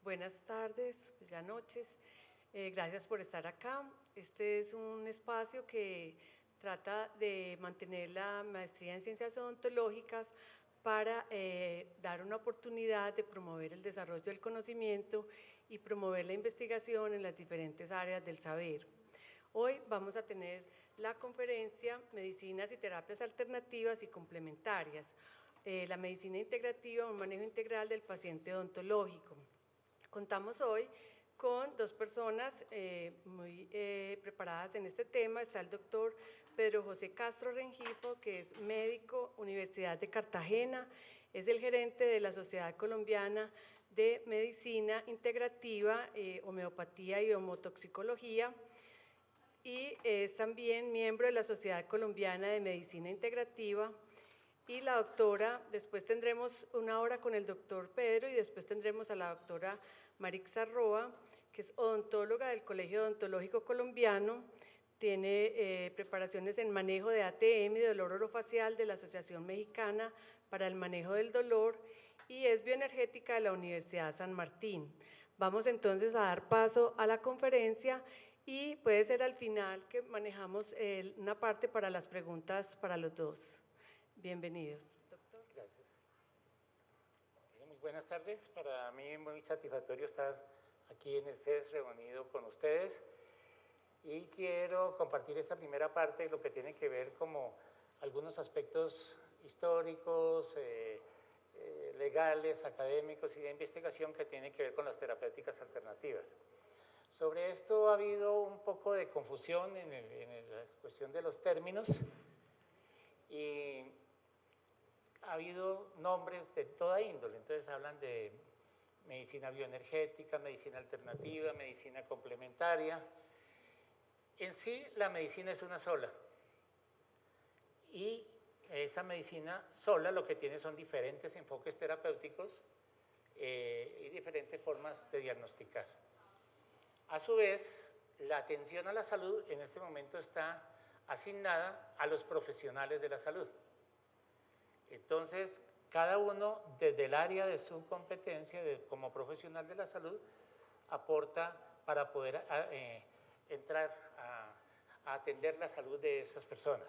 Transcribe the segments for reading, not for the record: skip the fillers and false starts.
Buenas tardes, pues ya noches. Gracias por estar acá. Este es un espacio que trata de mantener la maestría en ciencias odontológicas para dar una oportunidad de promover el desarrollo del conocimiento y promover la investigación en las diferentes áreas del saber. Hoy vamos a tener la conferencia Medicinas y Terapias Alternativas y Complementarias, la medicina integrativa, un manejo integral del paciente odontológico. Contamos hoy con dos personas muy preparadas en este tema. Está el doctor Pedro José Castro Rengifo, que es médico, Universidad de Cartagena, es el gerente de la Sociedad Colombiana de Medicina Integrativa, Homeopatía y Homotoxicología, y es también miembro de la Sociedad Colombiana de Medicina Integrativa. Y la doctora, después tendremos una hora con el doctor Pedro y después tendremos a la doctora Marixa Roa, que es odontóloga del Colegio Odontológico Colombiano, tiene preparaciones en manejo de ATM y dolor orofacial de la Asociación Mexicana para el Manejo del Dolor y es bioenergética de la Universidad San Martín. Vamos entonces a dar paso a la conferencia y puede ser al final que manejamos una parte para las preguntas para los dos. Bienvenidos, doctor. Gracias. Muy buenas tardes. Para mí es muy satisfactorio estar aquí en el CES reunido con ustedes y quiero compartir esta primera parte, lo que tiene que ver como algunos aspectos históricos, legales, académicos y de investigación que tienen que ver con las terapéuticas alternativas. Sobre esto ha habido un poco de confusión en la cuestión de los términos y ha habido nombres de toda índole, entonces hablan de medicina bioenergética, medicina alternativa, medicina complementaria. En sí, la medicina es una sola y esa medicina sola lo que tiene son diferentes enfoques terapéuticos y diferentes formas de diagnosticar. A su vez, la atención a la salud en este momento está asignada a los profesionales de la salud. Entonces, cada uno desde el área de su competencia como profesional de la salud aporta para poder entrar a atender la salud de estas personas.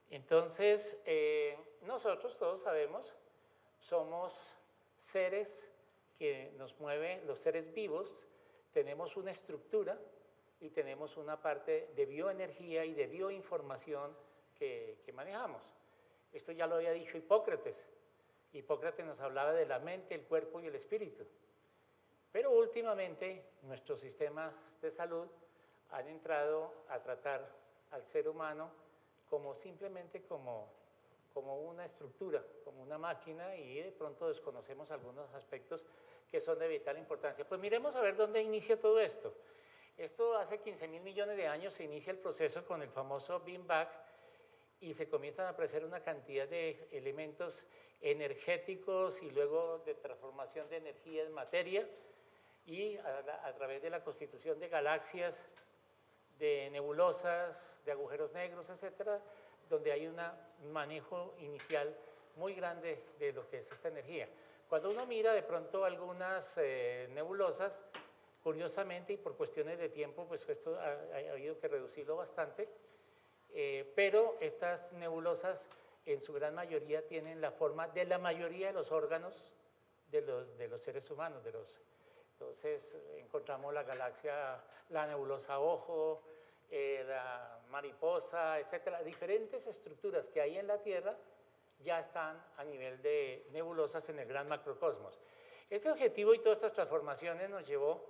Entonces, nosotros todos sabemos, somos seres que nos mueven, los seres vivos, tenemos una estructura y tenemos una parte de bioenergía y de bioinformación que manejamos. Esto ya lo había dicho Hipócrates. Hipócrates nos hablaba de la mente, el cuerpo y el espíritu. Pero últimamente nuestros sistemas de salud han entrado a tratar al ser humano como simplemente como una estructura, como una máquina y de pronto desconocemos algunos aspectos que son de vital importancia. Pues miremos a ver dónde inicia todo esto. Esto hace 15.000 millones de años se inicia el proceso con el famoso Big Bang y se comienzan a aparecer una cantidad de elementos energéticos y luego de transformación de energía en materia y a través de la constitución de galaxias, de nebulosas, de agujeros negros, etcétera, donde hay un manejo inicial muy grande de lo que es esta energía. Cuando uno mira de pronto algunas nebulosas, curiosamente y por cuestiones de tiempo, pues esto ha habido que reducirlo bastante, pero estas nebulosas en su gran mayoría tienen la forma de la mayoría de los órganos de los seres humanos. Entonces encontramos la galaxia, la nebulosa ojo, la mariposa, etcétera. Diferentes estructuras que hay en la Tierra ya están a nivel de nebulosas en el gran macrocosmos. Este objetivo y todas estas transformaciones nos llevó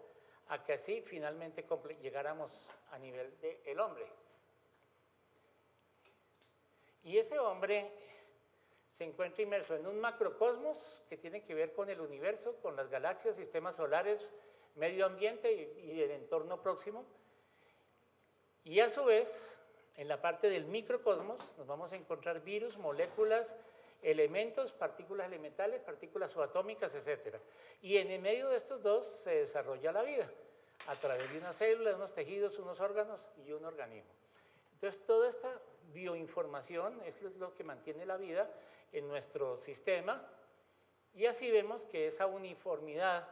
a que así finalmente llegáramos a nivel del hombre. Y ese hombre se encuentra inmerso en un macrocosmos que tiene que ver con el universo, con las galaxias, sistemas solares, medio ambiente y el entorno próximo. Y a su vez, en la parte del microcosmos, nos vamos a encontrar virus, moléculas, elementos, partículas elementales, partículas subatómicas, etc. Y en el medio de estos dos se desarrolla la vida, a través de una célula, unos tejidos, unos órganos y un organismo. Entonces, toda esta bioinformación es lo que mantiene la vida en nuestro sistema Y así vemos que esa uniformidad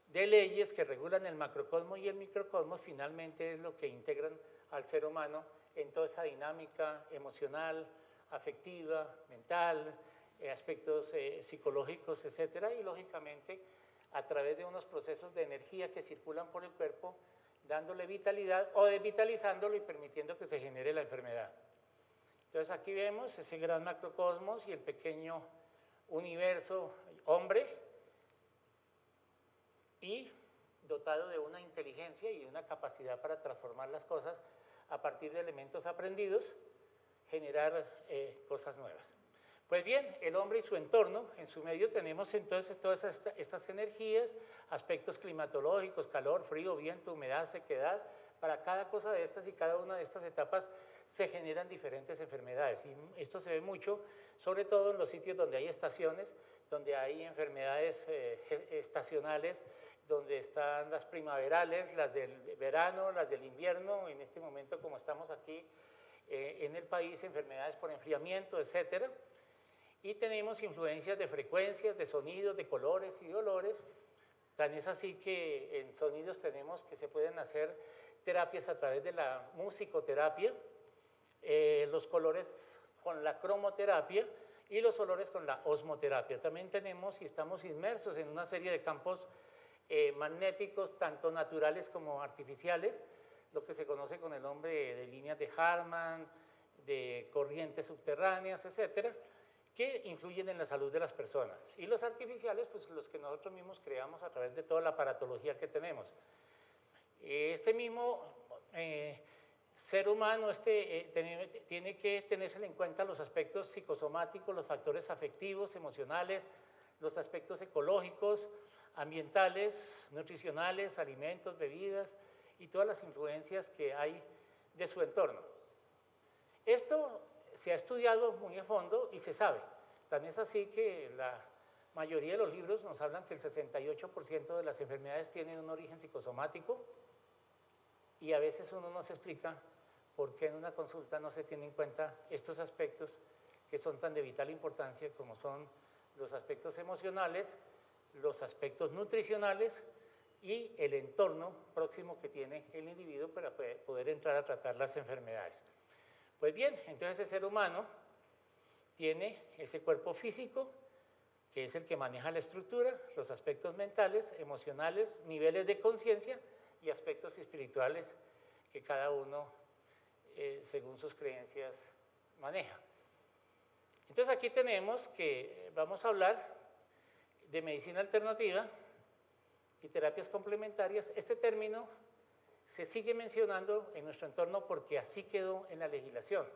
de leyes que regulan el macrocosmos y el microcosmos finalmente es lo que integran al ser humano en toda esa dinámica emocional, afectiva, mental, aspectos psicológicos, etcétera, y lógicamente a través de unos procesos de energía que circulan por el cuerpo, dándole vitalidad o desvitalizándolo y permitiendo que se genere la enfermedad. Entonces aquí vemos ese gran macrocosmos y el pequeño universo hombre, y dotado de una inteligencia y una capacidad para transformar las cosas a partir de elementos aprendidos, generar cosas nuevas. Pues bien, el hombre y su entorno, en su medio tenemos entonces todas estas energías, aspectos climatológicos, calor, frío, viento, humedad, sequedad. Para cada cosa de estas y cada una de estas etapas se generan diferentes enfermedades. Y esto se ve mucho, sobre todo en los sitios donde hay estaciones, donde hay enfermedades estacionales, donde están las primaverales, las del verano, las del invierno, en este momento como estamos aquí en el país, enfermedades por enfriamiento, etcétera. Y tenemos influencias de frecuencias, de sonidos, de colores y de olores. Tan es así que en sonidos tenemos que se pueden hacer terapias a través de la musicoterapia, los colores con la cromoterapia y los olores con la osmoterapia. También tenemos y estamos inmersos en una serie de campos magnéticos, tanto naturales como artificiales, lo que se conoce con el nombre de líneas de Harman, de corrientes subterráneas, etcétera, que influyen en la salud de las personas. Y los artificiales, pues los que nosotros mismos creamos a través de toda la aparatología que tenemos. Este mismo ser humano tiene que tenerse en cuenta los aspectos psicosomáticos, los factores afectivos, emocionales, los aspectos ecológicos, ambientales, nutricionales, alimentos, bebidas y todas las influencias que hay de su entorno. Esto se ha estudiado muy a fondo y se sabe. Tan es así que la mayoría de los libros nos hablan que el 68% de las enfermedades tienen un origen psicosomático y a veces uno no se explica por qué en una consulta no se tienen en cuenta estos aspectos que son tan de vital importancia como son los aspectos emocionales, los aspectos nutricionales y el entorno próximo que tiene el individuo para poder entrar a tratar las enfermedades. Pues bien, entonces el ser humano tiene ese cuerpo físico, que es el que maneja la estructura, los aspectos mentales, emocionales, niveles de conciencia y aspectos espirituales que cada uno, según sus creencias, maneja. Entonces aquí tenemos que vamos a hablar de medicina alternativa y terapias complementarias. Este término se sigue mencionando en nuestro entorno porque así quedó en la legislación.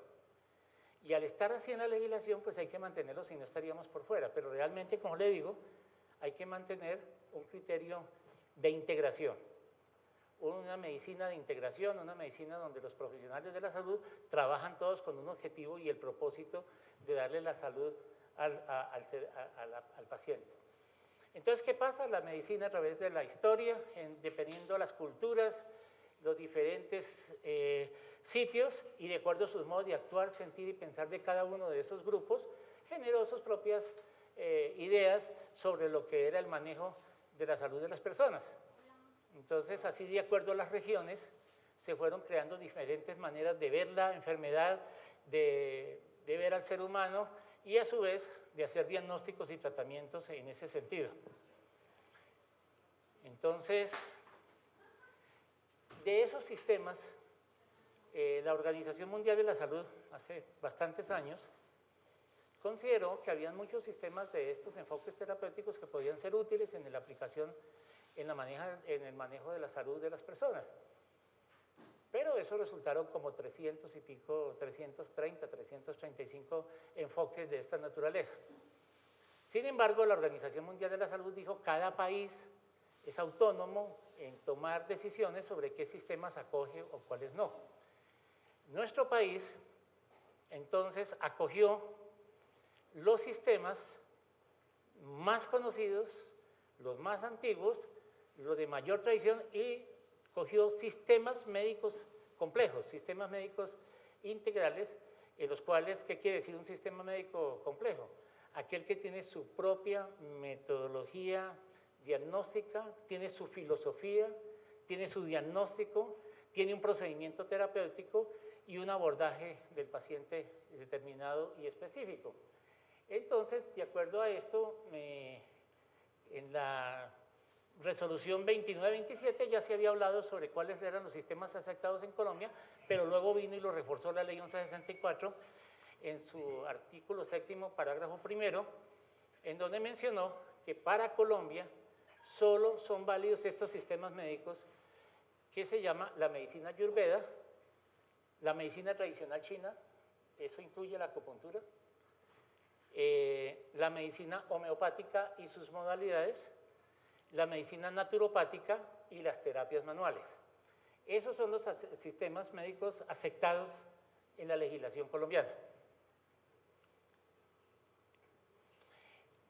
Y al estar así en la legislación, pues hay que mantenerlo, si no estaríamos por fuera. Pero realmente, como le digo, hay que mantener un criterio de integración. Una medicina de integración, una medicina donde los profesionales de la salud trabajan todos con un objetivo y el propósito de darle la salud al paciente. Entonces, ¿qué pasa? La medicina a través de la historia, dependiendo de las culturas, los diferentes sitios y de acuerdo a sus modos de actuar, sentir y pensar de cada uno de esos grupos, generó sus propias ideas sobre lo que era el manejo de la salud de las personas. Entonces, así de acuerdo a las regiones, se fueron creando diferentes maneras de ver la enfermedad, de ver al ser humano y a su vez de hacer diagnósticos y tratamientos en ese sentido. Entonces, de esos sistemas, la Organización Mundial de la Salud, hace bastantes años, consideró que había muchos sistemas de estos enfoques terapéuticos que podían ser útiles en la aplicación, en el manejo de la salud de las personas. Pero eso resultaron como 300 y pico, 330, 335 enfoques de esta naturaleza. Sin embargo, la Organización Mundial de la Salud dijo que cada país es autónomo en tomar decisiones sobre qué sistemas acoge o cuáles no. Nuestro país, entonces, acogió los sistemas más conocidos, los más antiguos, los de mayor tradición y cogió sistemas médicos complejos, sistemas médicos integrales, en los cuales, ¿qué quiere decir un sistema médico complejo? aquel que tiene su propia metodología diagnóstica, tiene su filosofía, tiene su diagnóstico, tiene un procedimiento terapéutico y un abordaje del paciente determinado y específico. Entonces, de acuerdo a esto, en la resolución 2927 ya se había hablado sobre cuáles eran los sistemas aceptados en Colombia, pero luego vino y lo reforzó la ley 1164 en su artículo 7º, parágrafo 1º, en donde mencionó que para Colombia solo son válidos estos sistemas médicos que se llama la medicina ayurveda, la medicina tradicional china, eso incluye la acupuntura, la medicina homeopática y sus modalidades, la medicina naturopática y las terapias manuales. Esos son los sistemas médicos aceptados en la legislación colombiana.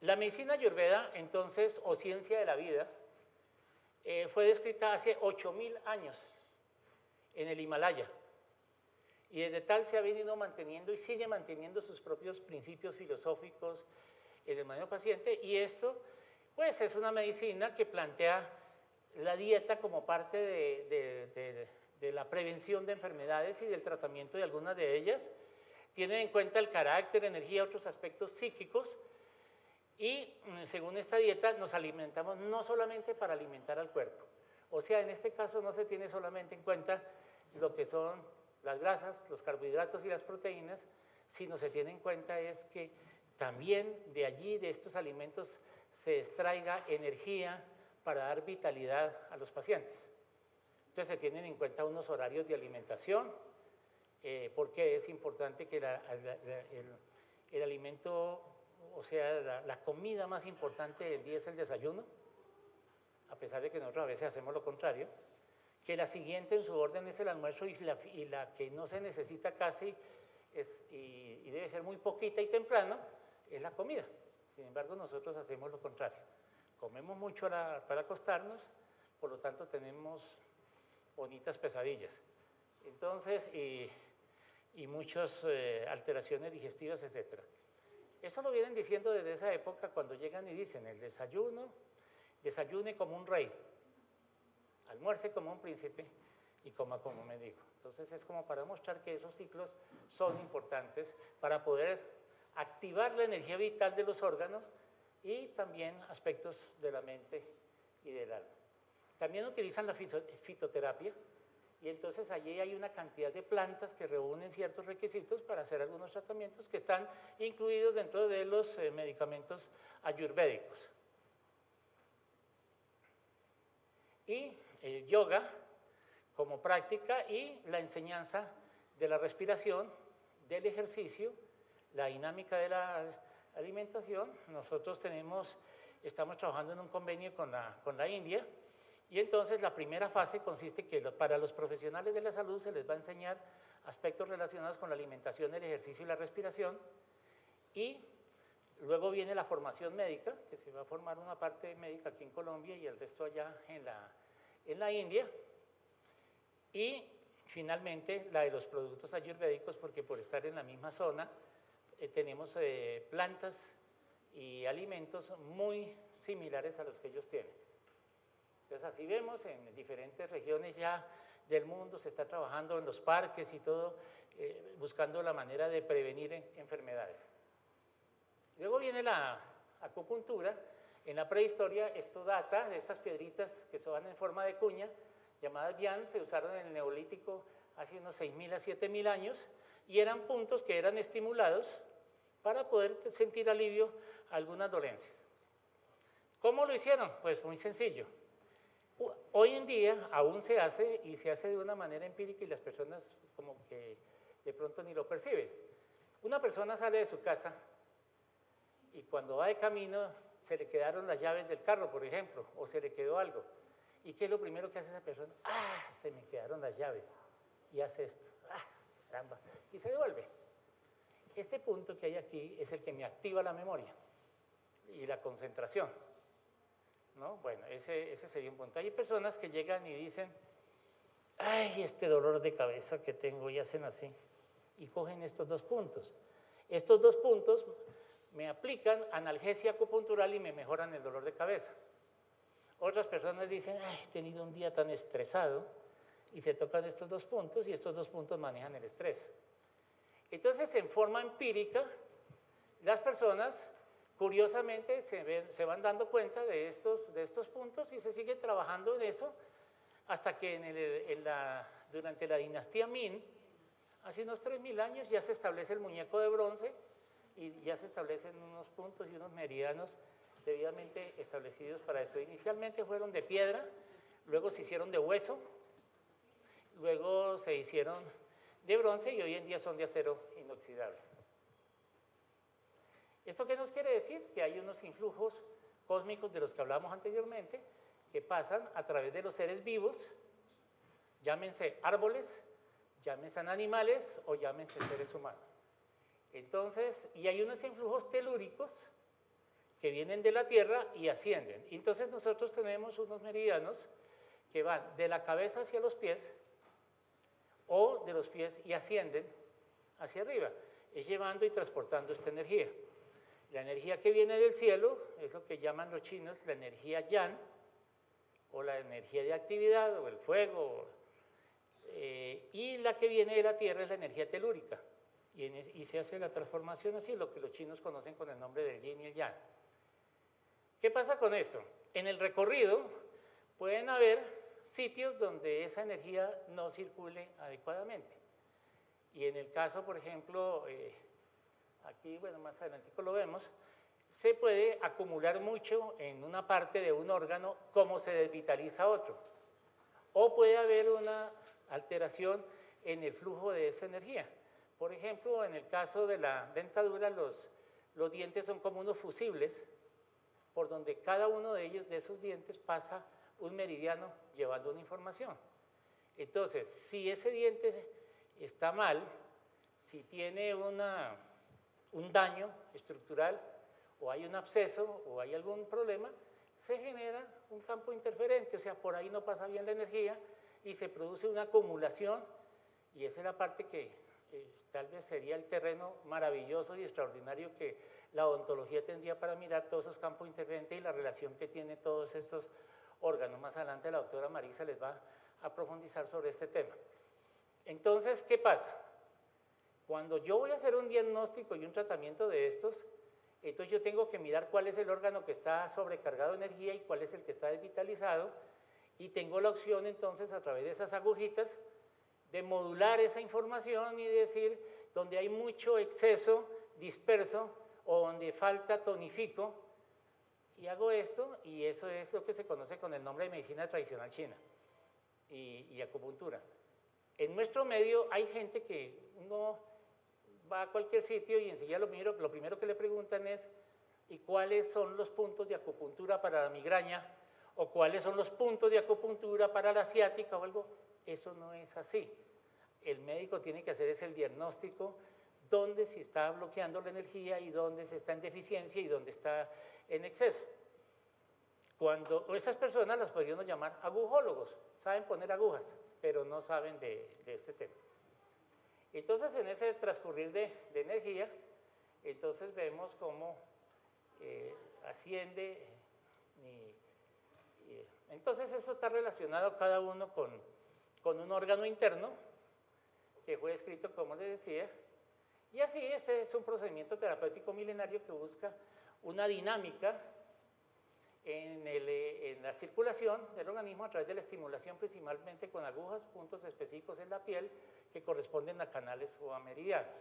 La medicina ayurveda, entonces, o ciencia de la vida, fue descrita hace 8.000 años en el Himalaya. Y desde tal se ha venido manteniendo y sigue manteniendo sus propios principios filosóficos en el manejo paciente. Y esto, pues, es una medicina que plantea la dieta como parte de la prevención de enfermedades y del tratamiento de algunas de ellas. Tiene en cuenta el carácter, energía, otros aspectos psíquicos. Y según esta dieta nos alimentamos no solamente para alimentar al cuerpo. O sea, en este caso no se tiene solamente en cuenta lo que son las grasas, los carbohidratos y las proteínas, sino se tiene en cuenta es que también de allí, de estos alimentos, se extraiga energía para dar vitalidad a los pacientes. Entonces se tienen en cuenta unos horarios de alimentación, porque es importante que el alimento, o sea, la comida más importante del día es el desayuno, a pesar de que nosotros a veces hacemos lo contrario, que la siguiente en su orden es el almuerzo y la que no se necesita casi y debe ser muy poquita y temprano, es la comida. Sin embargo, nosotros hacemos lo contrario. Comemos mucho para acostarnos, por lo tanto tenemos bonitas pesadillas. Entonces, y muchas alteraciones digestivas, etc. Eso lo vienen diciendo desde esa época cuando llegan y dicen el desayune como un rey, almuerce como un príncipe y coma como mendigo. Entonces es como para mostrar que esos ciclos son importantes para poder activar la energía vital de los órganos y también aspectos de la mente y del alma. También utilizan la fitoterapia y entonces allí hay una cantidad de plantas que reúnen ciertos requisitos para hacer algunos tratamientos que están incluidos dentro de los medicamentos ayurvédicos. Y el yoga como práctica y la enseñanza de la respiración, del ejercicio, la dinámica de la alimentación. Nosotros estamos trabajando en un convenio con la India y entonces la primera fase consiste que para los profesionales de la salud se les va a enseñar aspectos relacionados con la alimentación, el ejercicio y la respiración y luego viene la formación médica, que se va a formar una parte médica aquí en Colombia y el resto allá en la India. Y finalmente la de los productos ayurvédicos, porque por estar en la misma zona tenemos plantas y alimentos muy similares a los que ellos tienen. Entonces así vemos en diferentes regiones ya del mundo se está trabajando en los parques y todo, buscando la manera de prevenir enfermedades. Luego viene la acupuntura. En la prehistoria esto data de estas piedritas que son en forma de cuña, llamadas bian, se usaron en el Neolítico hace unos 6.000 a 7.000 años y eran puntos que eran estimulados para poder sentir alivio a algunas dolencias. ¿Cómo lo hicieron? Pues muy sencillo. Hoy en día aún se hace y se hace de una manera empírica y las personas como que de pronto ni lo perciben. Una persona sale de su casa y cuando va de camino se le quedaron las llaves del carro, por ejemplo, o se le quedó algo. ¿Y qué es lo primero que hace esa persona? ¡Ah! Se me quedaron las llaves. Y hace esto. ¡Ah! Caramba. Y se devuelve. Este punto que hay aquí es el que me activa la memoria y la concentración, ¿no? Bueno, ese sería un punto. Hay personas que llegan y dicen, ¡ay, este dolor de cabeza que tengo! Y hacen así. Y cogen estos dos puntos. Estos dos puntos me aplican analgesia acupuntural y me mejoran el dolor de cabeza. Otras personas dicen, ay, he tenido un día tan estresado, y se tocan estos dos puntos y estos dos puntos manejan el estrés. Entonces, en forma empírica, las personas curiosamente se van dando cuenta de estos puntos y se sigue trabajando en eso hasta que durante la dinastía Min, hace unos 3000 años, ya se establece el muñeco de bronce y ya se establecen unos puntos y unos meridianos debidamente establecidos para esto. Inicialmente fueron de piedra, luego se hicieron de hueso, luego se hicieron de bronce y hoy en día son de acero inoxidable. ¿Esto qué nos quiere decir? Que hay unos influjos cósmicos de los que hablamos anteriormente que pasan a través de los seres vivos, llámense árboles, llámense animales o llámense seres humanos. Entonces, y hay unos influjos telúricos que vienen de la Tierra y ascienden. Entonces nosotros tenemos unos meridianos que van de la cabeza hacia los pies o de los pies y ascienden hacia arriba, es llevando y transportando esta energía. La energía que viene del cielo es lo que llaman los chinos la energía yang, o la energía de actividad, o el fuego, y la que viene de la tierra es la energía telúrica, y se hace la transformación así, lo que los chinos conocen con el nombre del yin y el yang. ¿Qué pasa con esto? En el recorrido pueden haber sitios donde esa energía no circule adecuadamente, y en el caso, por ejemplo, aquí, bueno, más adelante lo vemos, se puede acumular mucho en una parte de un órgano como se desvitaliza otro. O puede haber una alteración en el flujo de esa energía. Por ejemplo, en el caso de la dentadura, los dientes son como unos fusibles, por donde cada uno de ellos, de esos dientes, pasa un meridiano llevando una información. Entonces, si ese diente está mal, si tiene un daño estructural, o hay un absceso, o hay algún problema, se genera un campo interferente, o sea, por ahí no pasa bien la energía y se produce una acumulación, y esa es la parte que tal vez sería el terreno maravilloso y extraordinario que la odontología tendría para mirar todos esos campos interferentes y la relación que tiene todos estos órganos. Más adelante la doctora Marisa les va a profundizar sobre este tema. Entonces, ¿qué pasa? Cuando yo voy a hacer un diagnóstico y un tratamiento de estos, entonces yo tengo que mirar cuál es el órgano que está sobrecargado de energía y cuál es el que está desvitalizado, y tengo la opción entonces a través de esas agujitas de modular esa información y decir donde hay mucho exceso disperso o donde falta tonifico, y hago esto, y eso es lo que se conoce con el nombre de medicina tradicional china y acupuntura. En nuestro medio hay gente que uno va a cualquier sitio y enseguida lo primero que le preguntan es ¿y cuáles son los puntos de acupuntura para la migraña? ¿O cuáles son los puntos de acupuntura para la ciática o algo? Eso no es así. El médico tiene que hacer el diagnóstico dónde se está bloqueando la energía y dónde se está en deficiencia y dónde está en exceso. Cuando esas personas las podríamos llamar agujólogos, saben poner agujas, pero no saben de este tema. Entonces, en ese transcurrir de energía, entonces vemos cómo asciende. Entonces, eso está relacionado cada uno con un órgano interno que fue escrito, como les decía, y así este es un procedimiento terapéutico milenario que busca una dinámica en la circulación del organismo a través de la estimulación principalmente con agujas, puntos específicos en la piel que corresponden a canales o a meridianos.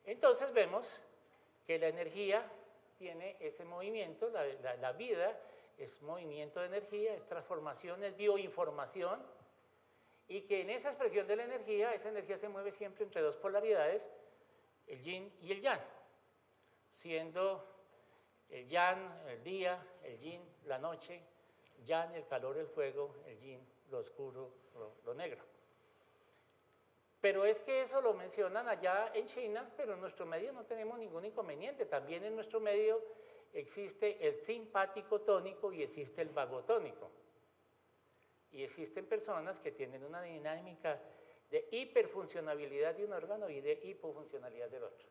Entonces vemos que la energía tiene ese movimiento, la vida es movimiento de energía, es transformación, es bioinformación, y que en esa expresión de la energía, esa energía se mueve siempre entre dos polaridades, el yin y el yang, siendo el yang el día, el yin la noche, yang el calor, el fuego, el yin lo oscuro, lo negro. Pero es que eso lo mencionan allá en China, pero en nuestro medio no tenemos ningún inconveniente. También en nuestro medio existe el simpático tónico y existe el vagotónico. Y existen personas que tienen una dinámica de hiperfuncionalidad de un órgano y de hipofuncionalidad del otro.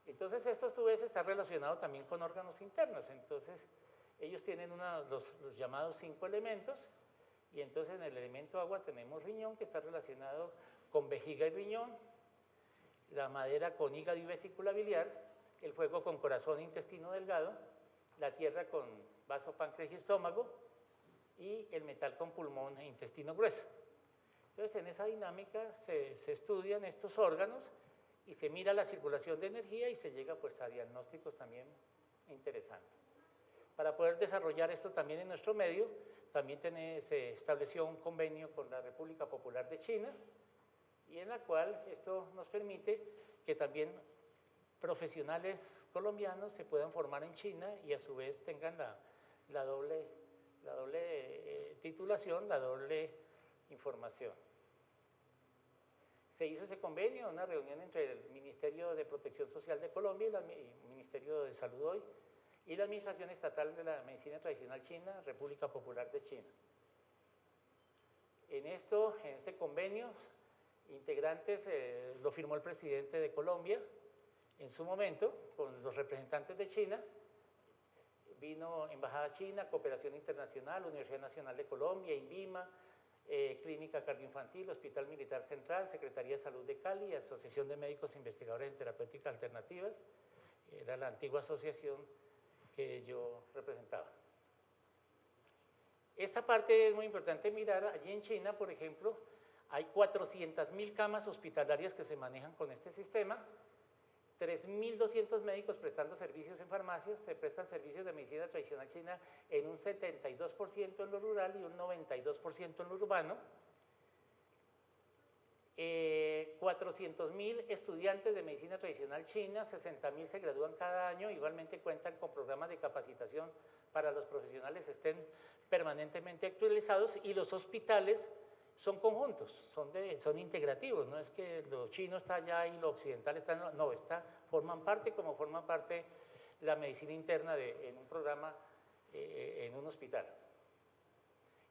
Entonces esto a su vez está relacionado también con órganos internos. Entonces ellos tienen los llamados 5 elementos, y entonces en el elemento agua tenemos riñón, que está relacionado con vejiga y riñón, la madera con hígado y vesícula biliar, el fuego con corazón e intestino delgado, la tierra con vaso, páncreas y estómago, y el metal con pulmón e intestino grueso. Entonces en esa dinámica se estudian estos órganos y se mira la circulación de energía y se llega pues a diagnósticos también interesantes. Para poder desarrollar esto también en nuestro medio, también se estableció un convenio con la República Popular de China, y en la cual esto nos permite que también profesionales colombianos se puedan formar en China y a su vez tengan la doble titulación, la doble información. Se hizo ese convenio, una reunión entre el Ministerio de Protección Social de Colombia y el Ministerio de Salud hoy, y la Administración Estatal de la Medicina Tradicional China, República Popular de China. En este convenio, integrantes lo firmó el presidente de Colombia en su momento, con los representantes de China. Vino Embajada China, Cooperación Internacional, Universidad Nacional de Colombia, INVIMA, Clínica Cardioinfantil, Hospital Militar Central, Secretaría de Salud de Cali, Asociación de Médicos Investigadores en Terapéuticas Alternativas, era la antigua asociación que yo representaba. Esta parte es muy importante mirar. Allí en China, por ejemplo, hay 400.000 camas hospitalarias que se manejan con este sistema, 3.200 médicos prestando servicios en farmacias, se prestan servicios de medicina tradicional china en un 72% en lo rural y un 92% en lo urbano. 400.000 estudiantes de medicina tradicional china, 60.000 se gradúan cada año, igualmente cuentan con programas de capacitación para los profesionales, estén permanentemente actualizados, y los hospitales son conjuntos, son integrativos, no es que lo chino está allá y lo occidental está, no, forman parte como forma parte la medicina interna en un programa, en un hospital.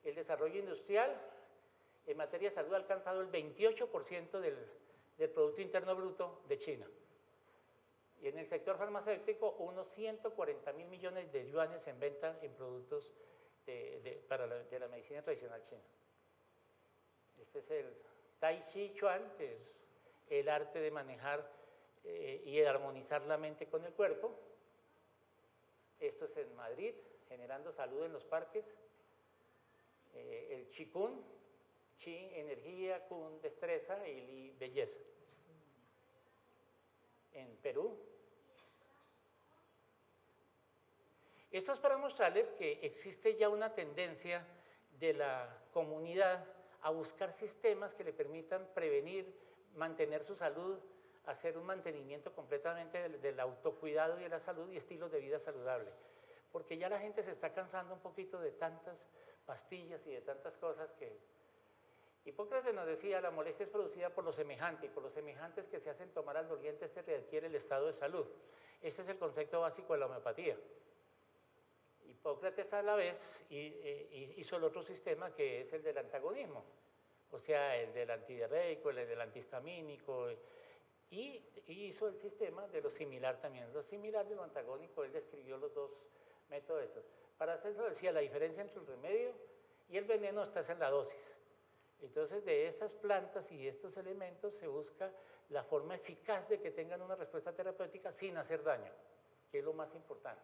El desarrollo industrial en materia de salud ha alcanzado el 28% del Producto Interno Bruto de China. Y en el sector farmacéutico, unos 140.000 millones de yuanes en venta en productos de la medicina tradicional china. Este es el Tai Chi Chuan, que es el arte de manejar y de armonizar la mente con el cuerpo. Esto es en Madrid, generando salud en los parques. El Qigong, Qi, energía, Kun, destreza, y Li, belleza. En Perú. Esto es para mostrarles que existe ya una tendencia de la comunidad a buscar sistemas que le permitan prevenir, mantener su salud, hacer un mantenimiento completamente del autocuidado y de la salud y estilos de vida saludable. Porque ya la gente se está cansando un poquito de tantas pastillas y de tantas cosas que... Hipócrates nos decía, la molestia es producida por lo semejante, y por los semejantes que se hacen tomar al doliente, este readquiere el estado de salud. Este es el concepto básico de la homeopatía. Hipócrates a la vez hizo el otro sistema, que es el del antagonismo, o sea, el del antidiarreico, el del antihistamínico, y hizo el sistema de lo similar también. Lo similar de lo antagónico, él describió los dos métodos. Para hacer eso decía, la diferencia entre el remedio y el veneno está en la dosis. Entonces, de estas plantas y estos elementos se busca la forma eficaz de que tengan una respuesta terapéutica sin hacer daño, que es lo más importante.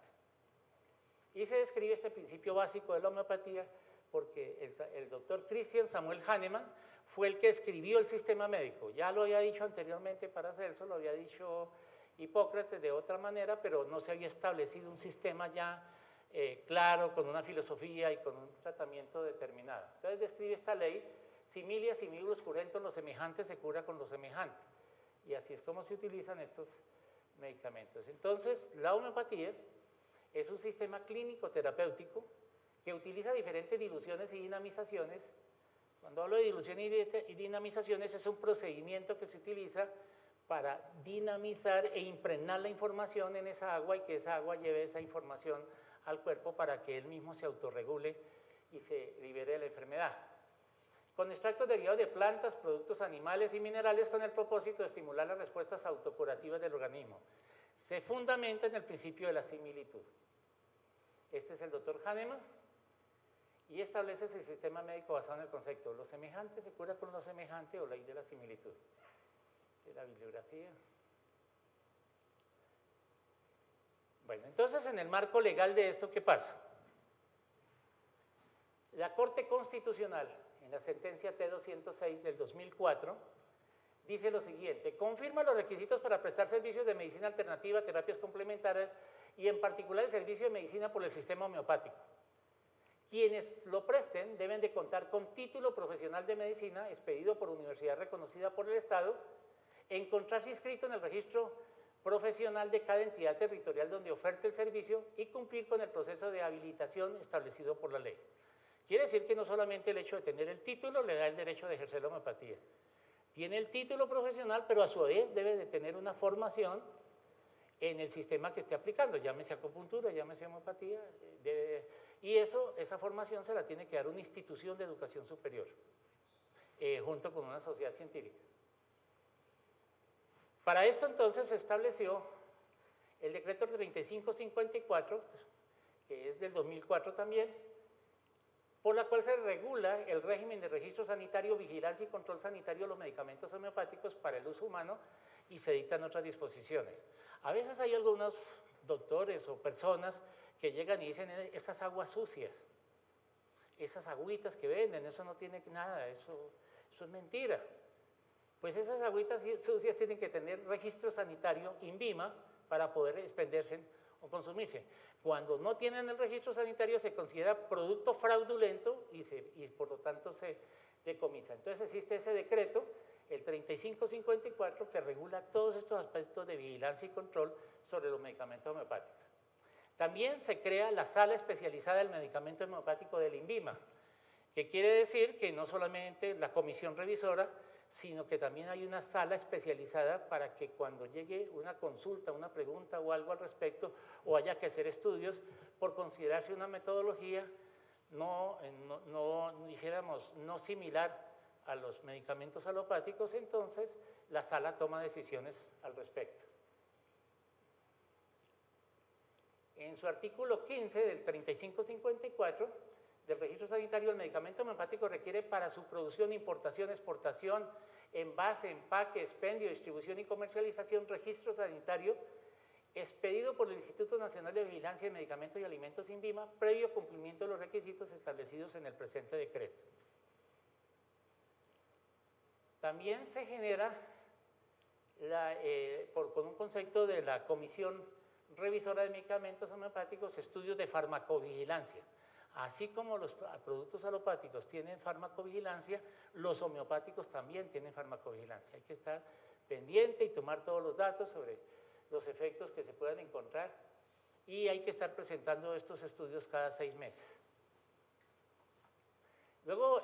Y se describe este principio básico de la homeopatía porque el doctor Christian Samuel Hahnemann fue el que escribió el sistema médico. Ya lo había dicho anteriormente Paracelso, lo había dicho Hipócrates de otra manera, pero no se había establecido un sistema ya claro, con una filosofía y con un tratamiento determinado. Entonces describe esta ley: similia similibus curentur, lo semejante se cura con lo semejante. Y así es como se utilizan estos medicamentos. Entonces, la homeopatía es un sistema clínico terapéutico que utiliza diferentes diluciones y dinamizaciones. Cuando hablo de dilución y dinamizaciones, es un procedimiento que se utiliza para dinamizar e impregnar la información en esa agua y que esa agua lleve esa información al cuerpo para que él mismo se autorregule y se libere de la enfermedad. con extractos derivados de plantas, productos animales y minerales con el propósito de estimular las respuestas autocurativas del organismo. Se fundamenta en el principio de la similitud. Este es el doctor Hahnemann y establece ese sistema médico basado en el concepto: lo semejante se cura con lo semejante, o ley de la similitud. De la bibliografía. Bueno, entonces en el marco legal de esto, ¿qué pasa? La Corte Constitucional, en la sentencia T-206 del 2004, dice lo siguiente: confirma los requisitos para prestar servicios de medicina alternativa, terapias complementarias y en particular el servicio de medicina por el sistema homeopático. Quienes lo presten deben de contar con título profesional de medicina expedido por universidad reconocida por el Estado, encontrarse inscrito en el registro profesional de cada entidad territorial donde oferte el servicio y cumplir con el proceso de habilitación establecido por la ley. Quiere decir que no solamente el hecho de tener el título le da el derecho de ejercer la homeopatía. Tiene el título profesional, pero a su vez debe de tener una formación en el sistema que esté aplicando, llámese acupuntura, llámese homeopatía, y esa formación se la tiene que dar una institución de educación superior, junto con una sociedad científica. Para esto entonces se estableció el decreto 3554, que es del 2004 también, por la cual se regula el régimen de registro sanitario, vigilancia y control sanitario de los medicamentos homeopáticos para el uso humano y se dictan otras disposiciones. A veces hay algunos doctores o personas que llegan y dicen: esas aguas sucias, esas agüitas que venden, eso no tiene nada, eso es mentira. Pues esas agüitas sucias tienen que tener registro sanitario INVIMA para poder expenderse o consumirse. Cuando no tienen el registro sanitario se considera producto fraudulento y por lo tanto se decomisa. Entonces existe ese decreto, el 3554, que regula todos estos aspectos de vigilancia y control sobre los medicamentos homeopáticos. También se crea la sala especializada del medicamento homeopático del INVIMA, que quiere decir que no solamente la comisión revisora, sino que también hay una sala especializada para que cuando llegue una consulta, una pregunta o algo al respecto, o haya que hacer estudios, por considerarse una metodología dijéramos, no similar a los medicamentos alopáticos, entonces la sala toma decisiones al respecto. En su artículo 15 del 3554 del registro sanitario, el medicamento homeopático requiere para su producción, importación, exportación, envase, empaque, expendio, distribución y comercialización registro sanitario expedido por el Instituto Nacional de Vigilancia de Medicamentos y Alimentos INVIMA, previo cumplimiento de los requisitos establecidos en el presente decreto. También se genera con un concepto de la Comisión Revisora de Medicamentos Homeopáticos, estudios de farmacovigilancia. Así como los productos alopáticos tienen farmacovigilancia, los homeopáticos también tienen farmacovigilancia. Hay que estar pendiente y tomar todos los datos sobre los efectos que se puedan encontrar y hay que estar presentando estos estudios cada 6 meses. Luego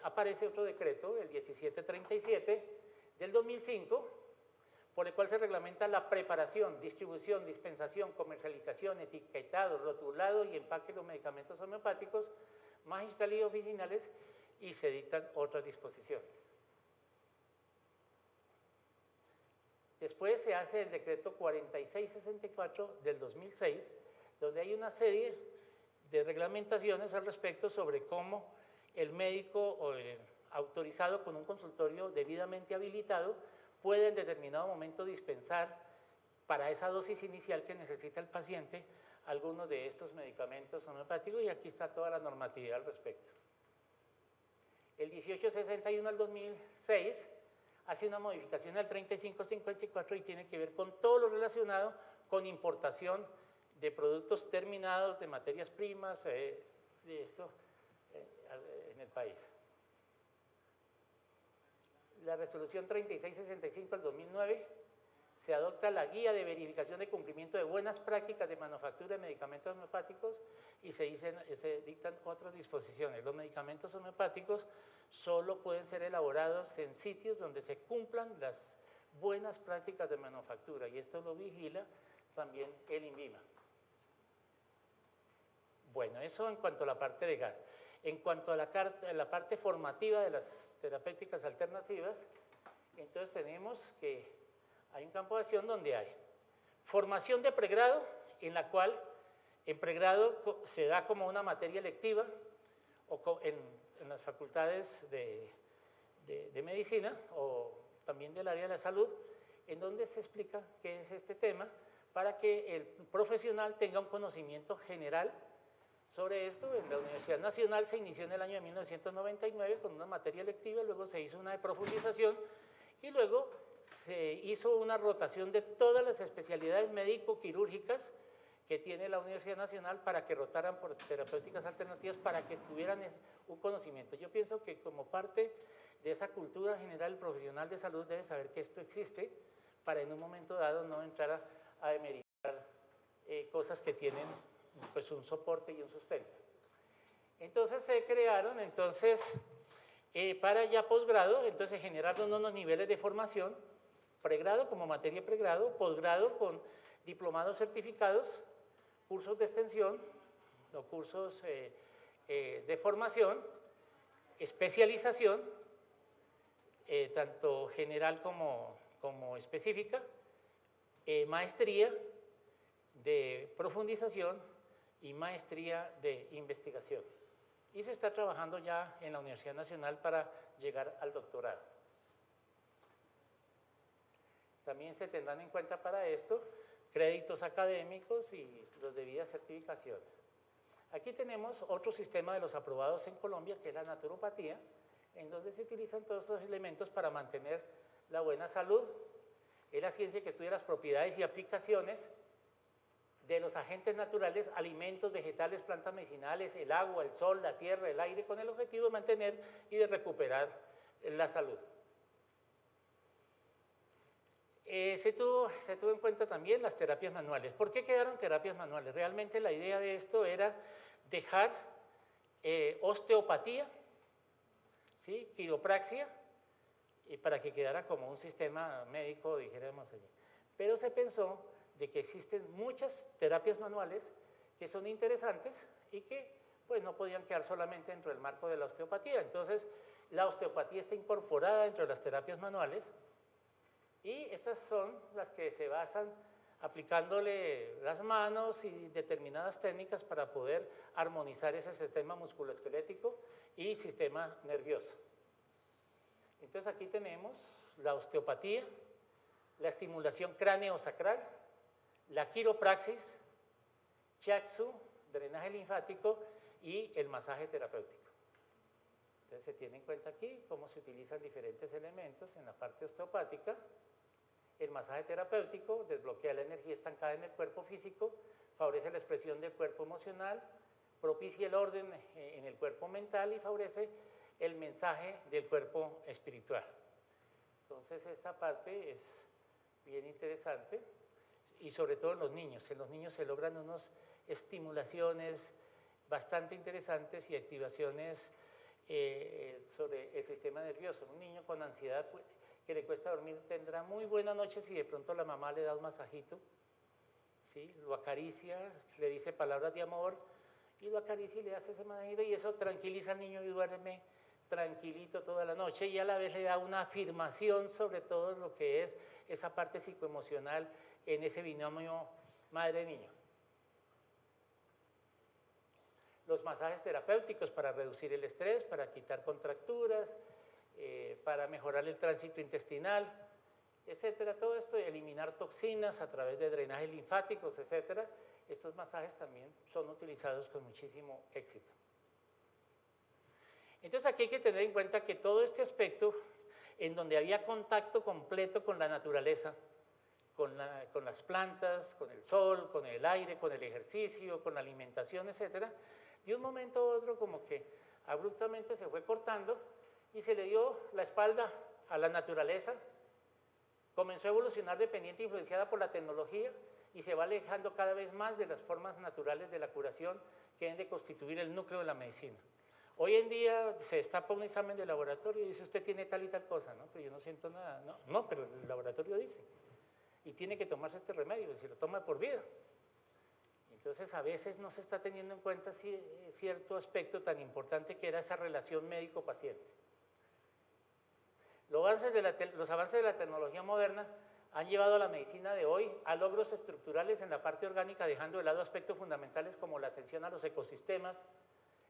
aparece otro decreto, el 1737 del 2005, por el cual se reglamenta la preparación, distribución, dispensación, comercialización, etiquetado, rotulado y empaque de los medicamentos homeopáticos, magistral y oficinales, y se dictan otras disposiciones. Después se hace el decreto 4664 del 2006, donde hay una serie de reglamentaciones al respecto sobre cómo el médico autorizado con un consultorio debidamente habilitado puede en determinado momento dispensar para esa dosis inicial que necesita el paciente algunos de estos medicamentos homeopáticos, y aquí está toda la normatividad al respecto. El 1861 al 2006 hace una modificación al 3554 y tiene que ver con todo lo relacionado con importación de productos terminados, de materias primas, de esto en el país. La resolución 3665 del 2009 se adopta la guía de verificación de cumplimiento de buenas prácticas de manufactura de medicamentos homeopáticos y se dictan otras disposiciones. Los medicamentos homeopáticos solo pueden ser elaborados en sitios donde se cumplan las buenas prácticas de manufactura y esto lo vigila también el INVIMA. Bueno, eso en cuanto a la parte legal. En cuanto a la parte formativa de las terapéuticas alternativas, entonces tenemos que hay un campo de acción donde hay formación de pregrado, en la cual en pregrado se da como una materia electiva o en las facultades de medicina o también del área de la salud, en donde se explica qué es este tema para que el profesional tenga un conocimiento general sobre esto. En la Universidad Nacional se inició en el año de 1999 con una materia electiva, luego se hizo una de profundización y luego se hizo una rotación de todas las especialidades médico-quirúrgicas que tiene la Universidad Nacional para que rotaran por terapéuticas alternativas, para que tuvieran un conocimiento. Yo pienso que como parte de esa cultura general, el profesional de salud debe saber que esto existe para en un momento dado no entrar a demeritar cosas que tienen pues un soporte y un sustento. Entonces se crearon, para ya posgrado, entonces generaron unos niveles de formación, pregrado como materia pregrado, posgrado con diplomados certificados, cursos de extensión, o cursos de formación, especialización, tanto general como específica, maestría de profundización y maestría de investigación. Y se está trabajando ya en la Universidad Nacional para llegar al doctorado. También se tendrán en cuenta para esto créditos académicos y las debidas certificaciones. Aquí tenemos otro sistema de los aprobados en Colombia, que es la naturopatía, en donde se utilizan todos estos elementos para mantener la buena salud. Es la ciencia que estudia las propiedades y aplicaciones de los agentes naturales, alimentos, vegetales, plantas medicinales, el agua, el sol, la tierra, el aire, con el objetivo de mantener y de recuperar la salud. Se tuvo en cuenta también las terapias manuales. ¿Por qué quedaron terapias manuales? Realmente la idea de esto era dejar osteopatía, ¿sí? Quiropraxia, y para que quedara como un sistema médico, dijéramos allí. Pero se pensó de que existen muchas terapias manuales que son interesantes y que pues no podían quedar solamente dentro del marco de la osteopatía. Entonces, la osteopatía está incorporada dentro de las terapias manuales y estas son las que se basan aplicándole las manos y determinadas técnicas para poder armonizar ese sistema musculoesquelético y sistema nervioso. Entonces aquí tenemos la osteopatía, la estimulación cráneo-sacral, la quiropraxis, shiatsu, drenaje linfático y el masaje terapéutico. Entonces se tiene en cuenta aquí cómo se utilizan diferentes elementos en la parte osteopática. El masaje terapéutico desbloquea la energía estancada en el cuerpo físico, favorece la expresión del cuerpo emocional, propicia el orden en el cuerpo mental y favorece el mensaje del cuerpo espiritual. Entonces esta parte es bien interesante y sobre todo en los niños. En los niños se logran unas estimulaciones bastante interesantes y activaciones sobre el sistema nervioso. Un niño con ansiedad que le cuesta dormir tendrá muy buenas noches si de pronto la mamá le da un masajito, ¿sí? Lo acaricia, le dice palabras de amor y lo acaricia y le hace ese masajito y eso tranquiliza al niño y duerme tranquilito toda la noche y a la vez le da una afirmación sobre todo lo que es esa parte psicoemocional en ese binomio madre-niño. Los masajes terapéuticos para reducir el estrés, para quitar contracturas, para mejorar el tránsito intestinal, etcétera. Todo esto, eliminar toxinas a través de drenajes linfáticos, etcétera. Estos masajes también son utilizados con muchísimo éxito. Entonces aquí hay que tener en cuenta que todo este aspecto en donde había contacto completo con la naturaleza, con las plantas, con el sol, con el aire, con el ejercicio, con la alimentación, etcétera, de un momento a otro como que abruptamente se fue cortando y se le dio la espalda a la naturaleza, comenzó a evolucionar dependiente, influenciada por la tecnología y se va alejando cada vez más de las formas naturales de la curación que deben de constituir el núcleo de la medicina. Hoy en día se destapa un examen de laboratorio y dice usted tiene tal y tal cosa, ¿no? Pero yo no siento nada, no, pero el laboratorio dice. Y tiene que tomarse este remedio, si lo toma por vida. Entonces, a veces no se está teniendo en cuenta cierto aspecto tan importante que era esa relación médico-paciente. Los avances de la tecnología moderna han llevado a la medicina de hoy a logros estructurales en la parte orgánica, dejando de lado aspectos fundamentales como la atención a los ecosistemas,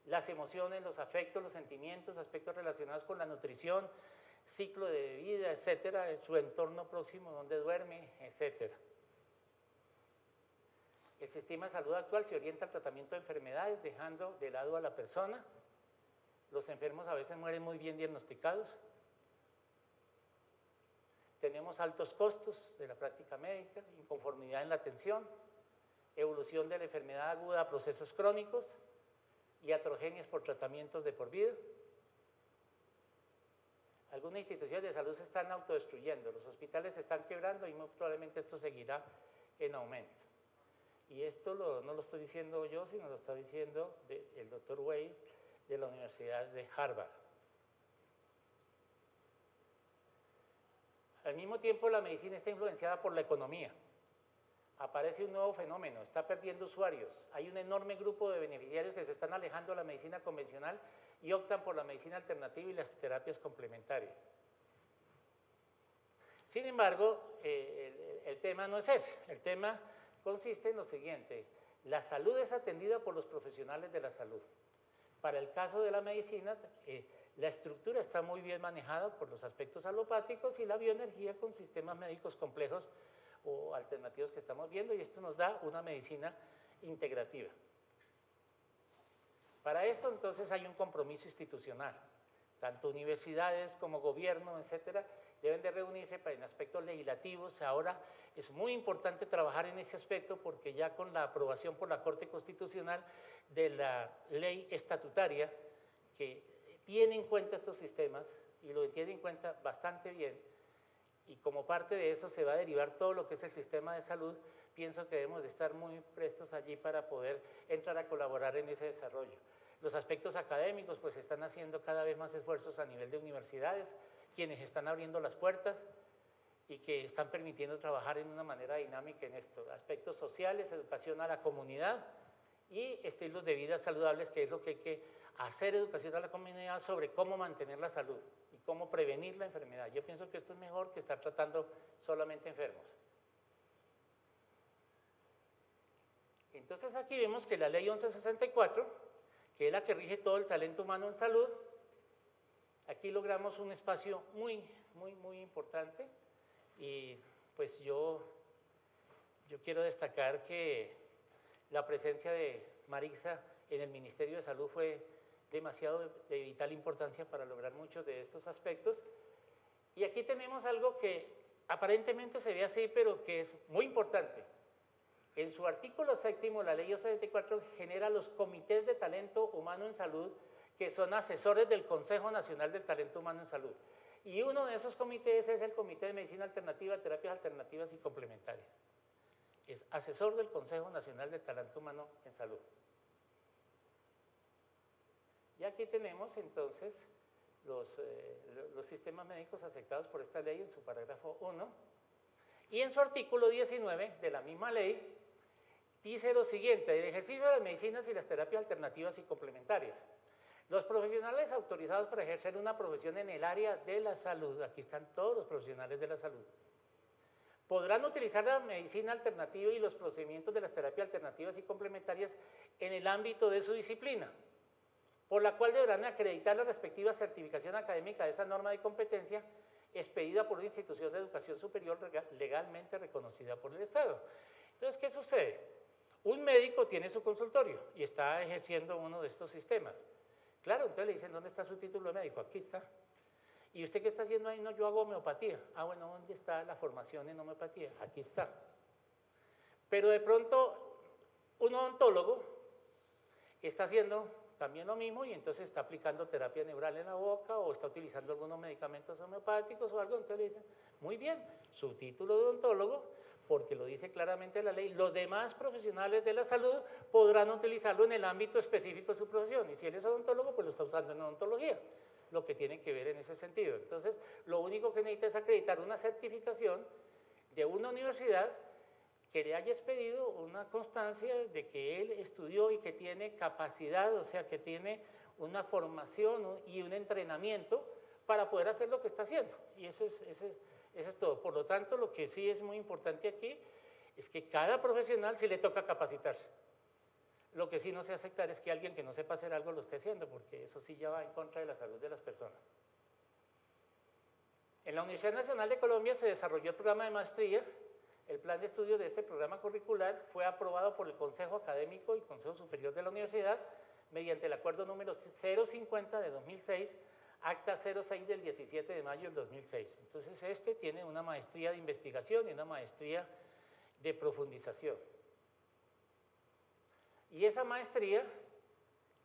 las emociones, los afectos, los sentimientos, aspectos relacionados con la nutrición, ciclo de vida, etcétera, su entorno próximo, donde duerme, etcétera. El sistema de salud actual se orienta al tratamiento de enfermedades, dejando de lado a la persona. Los enfermos a veces mueren muy bien diagnosticados. Tenemos altos costos de la práctica médica, inconformidad en la atención, evolución de la enfermedad aguda a procesos crónicos, iatrogenias por tratamientos de por vida. Algunas instituciones de salud se están autodestruyendo, los hospitales se están quebrando y muy probablemente esto seguirá en aumento. Y esto no lo estoy diciendo yo, sino lo está diciendo el doctor Wade de la Universidad de Harvard. Al mismo tiempo, la medicina está influenciada por la economía. Aparece un nuevo fenómeno, está perdiendo usuarios. Hay un enorme grupo de beneficiarios que se están alejando de la medicina convencional y optan por la medicina alternativa y las terapias complementarias. Sin embargo, el tema no es ese. El tema consiste en lo siguiente: la salud es atendida por los profesionales de la salud. Para el caso de la medicina, la estructura está muy bien manejada por los aspectos alopáticos y la bioenergía con sistemas médicos complejos o alternativos que estamos viendo, y esto nos da una medicina integrativa. Para esto, entonces, hay un compromiso institucional. Tanto universidades como gobierno, etcétera, deben de reunirse en aspectos legislativos. Ahora es muy importante trabajar en ese aspecto porque ya con la aprobación por la Corte Constitucional de la ley estatutaria que tiene en cuenta estos sistemas y lo tiene en cuenta bastante bien, y como parte de eso se va a derivar todo lo que es el sistema de salud, pienso que debemos de estar muy prestos allí para poder entrar a colaborar en ese desarrollo. Los aspectos académicos, pues están haciendo cada vez más esfuerzos a nivel de universidades, quienes están abriendo las puertas y que están permitiendo trabajar en una manera dinámica en esto. Aspectos sociales, educación a la comunidad y estilos de vida saludables, que es lo que hay que hacer, educación a la comunidad sobre cómo mantener la salud y cómo prevenir la enfermedad. Yo pienso que esto es mejor que estar tratando solamente enfermos. Entonces aquí vemos que la ley 1164, que es la que rige todo el talento humano en salud, aquí logramos un espacio muy importante, y pues yo quiero destacar que la presencia de Marixa en el Ministerio de Salud fue demasiado de vital importancia para lograr muchos de estos aspectos. Y aquí tenemos algo que aparentemente se ve así, pero que es muy importante. En su artículo 7º, la ley 84 genera los comités de talento humano en salud, que son asesores del Consejo Nacional del Talento Humano en Salud. Y uno de esos comités es el Comité de Medicina Alternativa, Terapias Alternativas y Complementarias. Es asesor del Consejo Nacional del Talento Humano en Salud. Y aquí tenemos entonces los sistemas médicos aceptados por esta ley en su parágrafo 1. Y en su artículo 19 de la misma ley dice lo siguiente: el ejercicio de las medicinas y las terapias alternativas y complementarias. Los profesionales autorizados para ejercer una profesión en el área de la salud, aquí están todos los profesionales de la salud, podrán utilizar la medicina alternativa y los procedimientos de las terapias alternativas y complementarias en el ámbito de su disciplina, por la cual deberán acreditar la respectiva certificación académica de esa norma de competencia expedida por una institución de educación superior legalmente reconocida por el Estado. Entonces, ¿qué sucede? Un médico tiene su consultorio y está ejerciendo uno de estos sistemas. Claro, entonces le dicen, ¿dónde está su título de médico? Aquí está. ¿Y usted qué está haciendo ahí? No, yo hago homeopatía. Ah, bueno, ¿dónde está la formación en homeopatía? Aquí está. Pero de pronto, un odontólogo está haciendo también lo mismo y entonces está aplicando terapia neural en la boca o está utilizando algunos medicamentos homeopáticos o algo. Entonces le dicen, muy bien, su título de odontólogo, porque lo dice claramente la ley, los demás profesionales de la salud podrán utilizarlo en el ámbito específico de su profesión, y si él es odontólogo, pues lo está usando en odontología, lo que tiene que ver en ese sentido. Entonces, lo único que necesita es acreditar una certificación de una universidad que le haya expedido una constancia de que él estudió y que tiene capacidad, o sea, que tiene una formación y un entrenamiento para poder hacer lo que está haciendo. Y eso es todo. Por lo tanto, lo que sí es muy importante aquí es que cada profesional sí le toca capacitar. Lo que sí no se aceptar es que alguien que no sepa hacer algo lo esté haciendo, porque eso sí ya va en contra de la salud de las personas. En la Universidad Nacional de Colombia se desarrolló el programa de maestría. El plan de estudio de este programa curricular fue aprobado por el Consejo Académico y Consejo Superior de la Universidad mediante el acuerdo número 050 de 2006, acta 06 del 17 de mayo del 2006. Entonces, este tiene una maestría de investigación y una maestría de profundización. Y esa maestría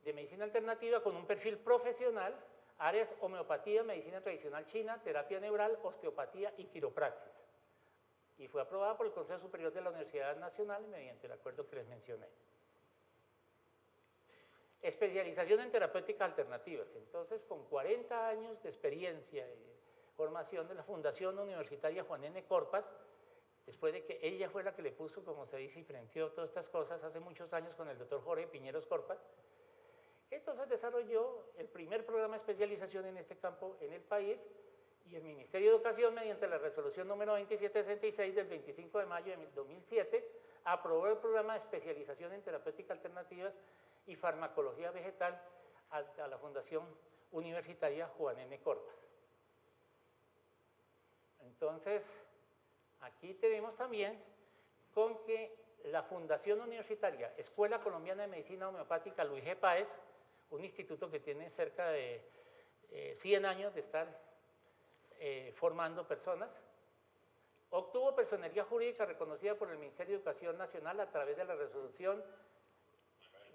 de medicina alternativa con un perfil profesional, áreas homeopatía, medicina tradicional china, terapia neural, osteopatía y quiropraxis. Y fue aprobada por el Consejo Superior de la Universidad Nacional mediante el acuerdo que les mencioné. Especialización en terapéuticas alternativas. Entonces, con 40 años de experiencia y formación de la Fundación Universitaria Juan N. Corpas, después de que ella fue la que le puso, como se dice, y prendió todas estas cosas hace muchos años con el doctor Jorge Piñeros Corpas, entonces desarrolló el primer programa de especialización en este campo en el país, y el Ministerio de Educación, mediante la resolución número 2766 del 25 de mayo de 2007, aprobó el programa de especialización en terapéuticas alternativas y farmacología vegetal a la Fundación Universitaria Juan N. Corpas. Entonces, aquí tenemos también con que la Fundación Universitaria Escuela Colombiana de Medicina Homeopática Luis G. Páez, un instituto que tiene cerca de 100 años de estar formando personas, obtuvo personería jurídica reconocida por el Ministerio de Educación Nacional a través de la resolución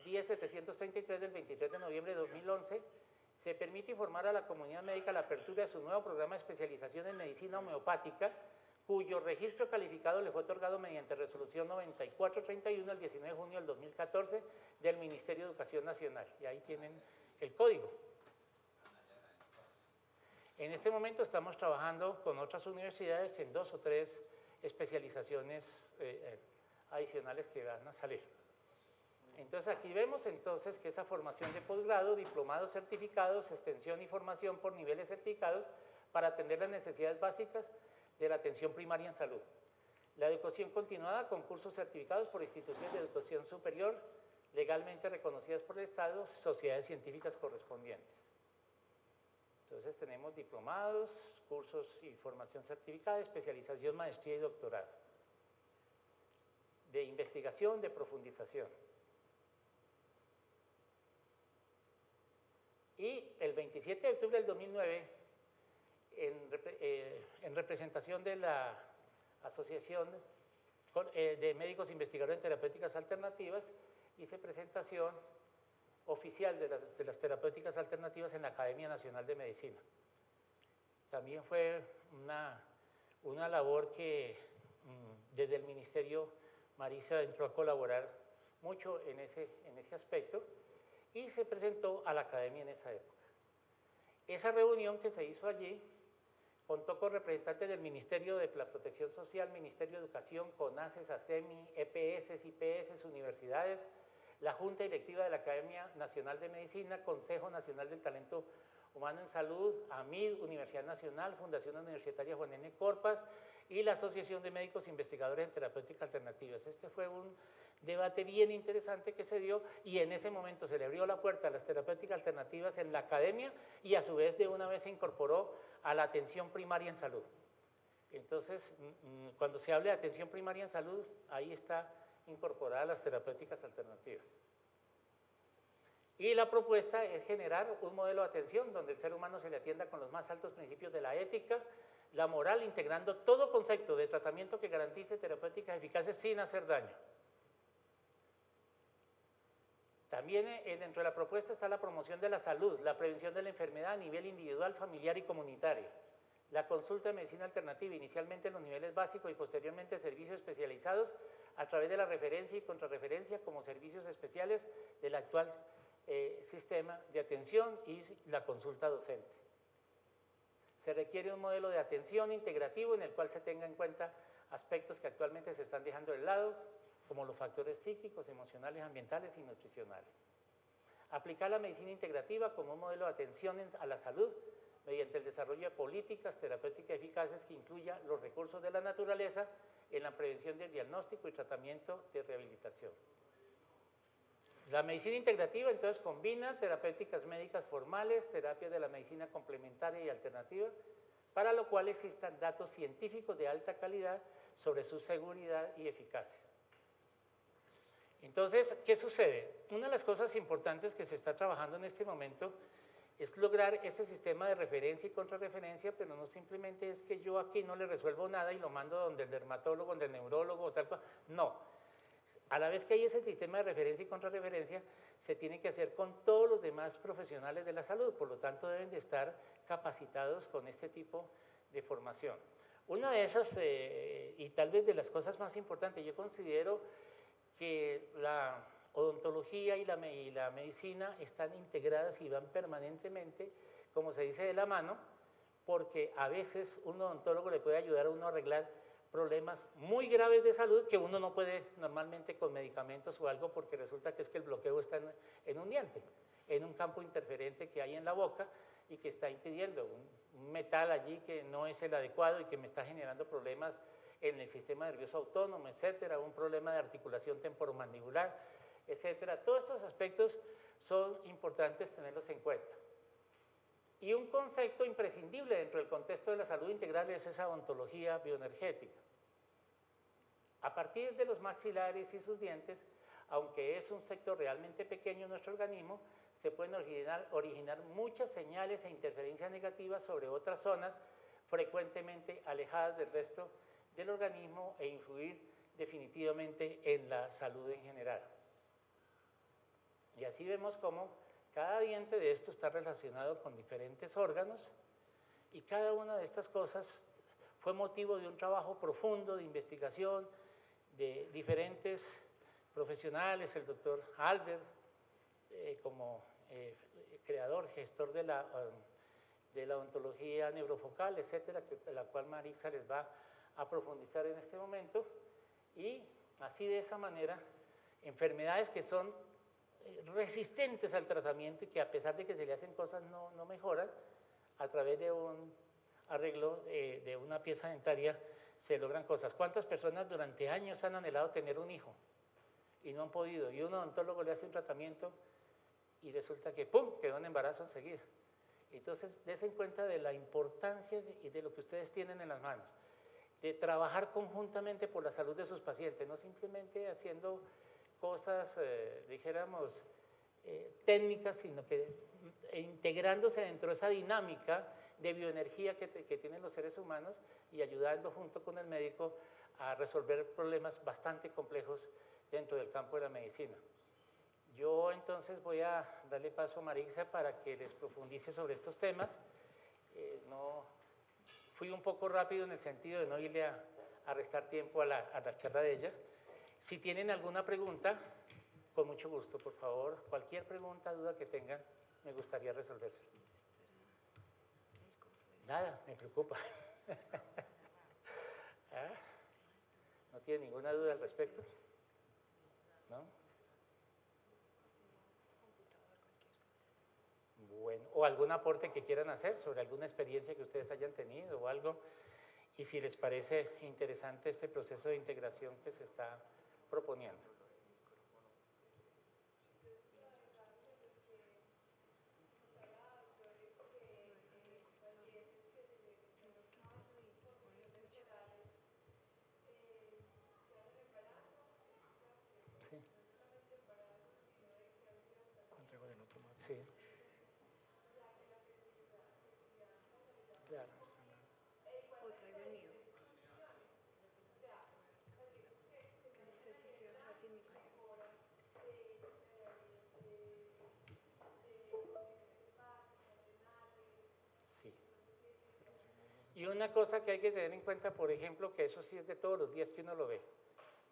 10733 del 23 de noviembre de 2011. Se permite informar a la comunidad médica la apertura de su nuevo programa de especialización en medicina homeopática, cuyo registro calificado le fue otorgado mediante resolución 9431 el 19 de junio del 2014 del Ministerio de Educación Nacional. Y ahí tienen el código. En este momento estamos trabajando con otras universidades en 2 o 3 especializaciones adicionales que van a salir. Entonces aquí vemos entonces que esa formación de posgrado, diplomados certificados, extensión y formación por niveles certificados para atender las necesidades básicas de la atención primaria en salud. La educación continuada con cursos certificados por instituciones de educación superior legalmente reconocidas por el Estado, sociedades científicas correspondientes. Entonces tenemos diplomados, cursos y formación certificada, especialización, maestría y doctorado. De investigación, de profundización. Y el 27 de octubre del 2009, en representación de la Asociación de Médicos Investigadores en Terapéuticas Alternativas, hice presentación oficial de las terapéuticas alternativas en la Academia Nacional de Medicina. También fue una labor que desde el Ministerio Marisa entró a colaborar mucho en ese aspecto y se presentó a la Academia en esa época. Esa reunión que se hizo allí contó con representantes del Ministerio de la Protección Social, Ministerio de Educación, CONACES, ASEMI, EPS, IPS, universidades, la Junta Directiva de la Academia Nacional de Medicina, Consejo Nacional del Talento Humano en Salud, AMID, Universidad Nacional, Fundación Universitaria Juan N. Corpas y la Asociación de Médicos Investigadores en Terapéuticas Alternativas. Este fue un debate bien interesante que se dio y en ese momento se le abrió la puerta a las terapéuticas alternativas en la academia y a su vez de una vez se incorporó a la atención primaria en salud. Entonces, cuando se habla de atención primaria en salud, ahí está incorporadas las terapéuticas alternativas. Y la propuesta es generar un modelo de atención donde el ser humano se le atienda con los más altos principios de la ética, la moral, integrando todo concepto de tratamiento que garantice terapéuticas eficaces sin hacer daño. También dentro de la propuesta está la promoción de la salud, la prevención de la enfermedad a nivel individual, familiar y comunitario, la consulta de medicina alternativa, inicialmente en los niveles básicos y posteriormente servicios especializados a través de la referencia y contrarreferencia como servicios especiales del actual sistema de atención y la consulta docente. Se requiere un modelo de atención integrativo en el cual se tenga en cuenta aspectos que actualmente se están dejando de lado, como los factores psíquicos, emocionales, ambientales y nutricionales. Aplicar la medicina integrativa como un modelo de atención a la salud mediante el desarrollo de políticas terapéuticas eficaces que incluya los recursos de la naturaleza en la prevención del diagnóstico y tratamiento de rehabilitación. La medicina integrativa entonces combina terapéuticas médicas formales, terapias de la medicina complementaria y alternativa, para lo cual existan datos científicos de alta calidad sobre su seguridad y eficacia. Entonces, ¿qué sucede? Una de las cosas importantes que se está trabajando en este momento es lograr ese sistema de referencia y contrarreferencia, pero no simplemente es que yo aquí no le resuelvo nada y lo mando donde el dermatólogo, donde el neurólogo o tal cosa. No. A la vez que hay ese sistema de referencia y contrarreferencia, se tiene que hacer con todos los demás profesionales de la salud, por lo tanto deben de estar capacitados con este tipo de formación. Una de esas, y tal vez de las cosas más importantes, yo considero que la odontología y la medicina están integradas y van permanentemente, como se dice, de la mano, porque a veces un odontólogo le puede ayudar a uno a arreglar problemas muy graves de salud que uno no puede normalmente con medicamentos o algo, porque resulta que es que el bloqueo está en un diente, en un campo interferente que hay en la boca y que está impidiendo un metal allí que no es el adecuado y que me está generando problemas en el sistema nervioso autónomo, etcétera, un problema de articulación temporomandibular, etcétera. Todos estos aspectos son importantes tenerlos en cuenta. Y un concepto imprescindible dentro del contexto de la salud integral es esa odontología bioenergética. A partir de los maxilares y sus dientes, aunque es un sector realmente pequeño en nuestro organismo, se pueden originar muchas señales e interferencias negativas sobre otras zonas frecuentemente alejadas del resto del organismo e influir definitivamente en la salud en general. Y así vemos cómo cada diente de esto está relacionado con diferentes órganos y cada una de estas cosas fue motivo de un trabajo profundo de investigación de diferentes profesionales, el doctor Albert como creador, gestor de la odontología neurofocal, etcétera, la cual Marisa les va a profundizar en este momento, y así de esa manera enfermedades que son resistentes al tratamiento y que a pesar de que se le hacen cosas no mejoran, a través de un arreglo de una pieza dentaria se logran cosas. ¿Cuántas personas durante años han anhelado tener un hijo y no han podido? Y un odontólogo le hace un tratamiento y resulta que ¡pum!, quedó en embarazo enseguida. Entonces, dense cuenta de la importancia y de lo que ustedes tienen en las manos, de trabajar conjuntamente por la salud de sus pacientes, no simplemente haciendo cosas, dijéramos, técnicas, sino que integrándose dentro de esa dinámica de bioenergía que tienen los seres humanos y ayudando junto con el médico a resolver problemas bastante complejos dentro del campo de la medicina. Yo entonces voy a darle paso a Marisa para que les profundice sobre estos temas. Fui un poco rápido en el sentido de no irle a restar tiempo a la charla de ella. Si tienen alguna pregunta, con mucho gusto, por favor, cualquier pregunta, duda que tengan, me gustaría resolvérselo. Nada, me preocupa. ¿Ah? ¿No tiene ninguna duda al respecto? ¿No? Bueno, o algún aporte que quieran hacer sobre alguna experiencia que ustedes hayan tenido o algo, y si les parece interesante este proceso de integración que se está proponiendo. Sí. Claro. O traigo el mío. Que no sé si sea fácil mi cosa. Sí. Y una cosa que hay que tener en cuenta, por ejemplo, que eso sí es de todos los días que uno lo ve.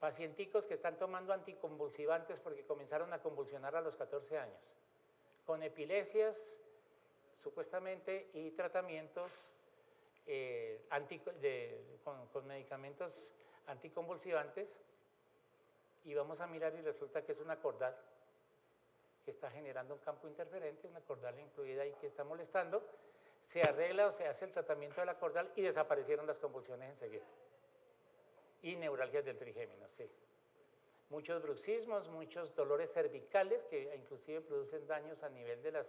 Pacienticos que están tomando anticonvulsivantes porque comenzaron a convulsionar a los 14 años, con epilepsias, supuestamente, y tratamientos con medicamentos anticonvulsivantes y vamos a mirar y resulta que es una cordal que está generando un campo interferente, una cordal incluida ahí que está molestando, se arregla o se hace el tratamiento de la cordal y desaparecieron las convulsiones enseguida. Y neuralgias del trigémino, sí. Muchos bruxismos, muchos dolores cervicales que inclusive producen daños a nivel de las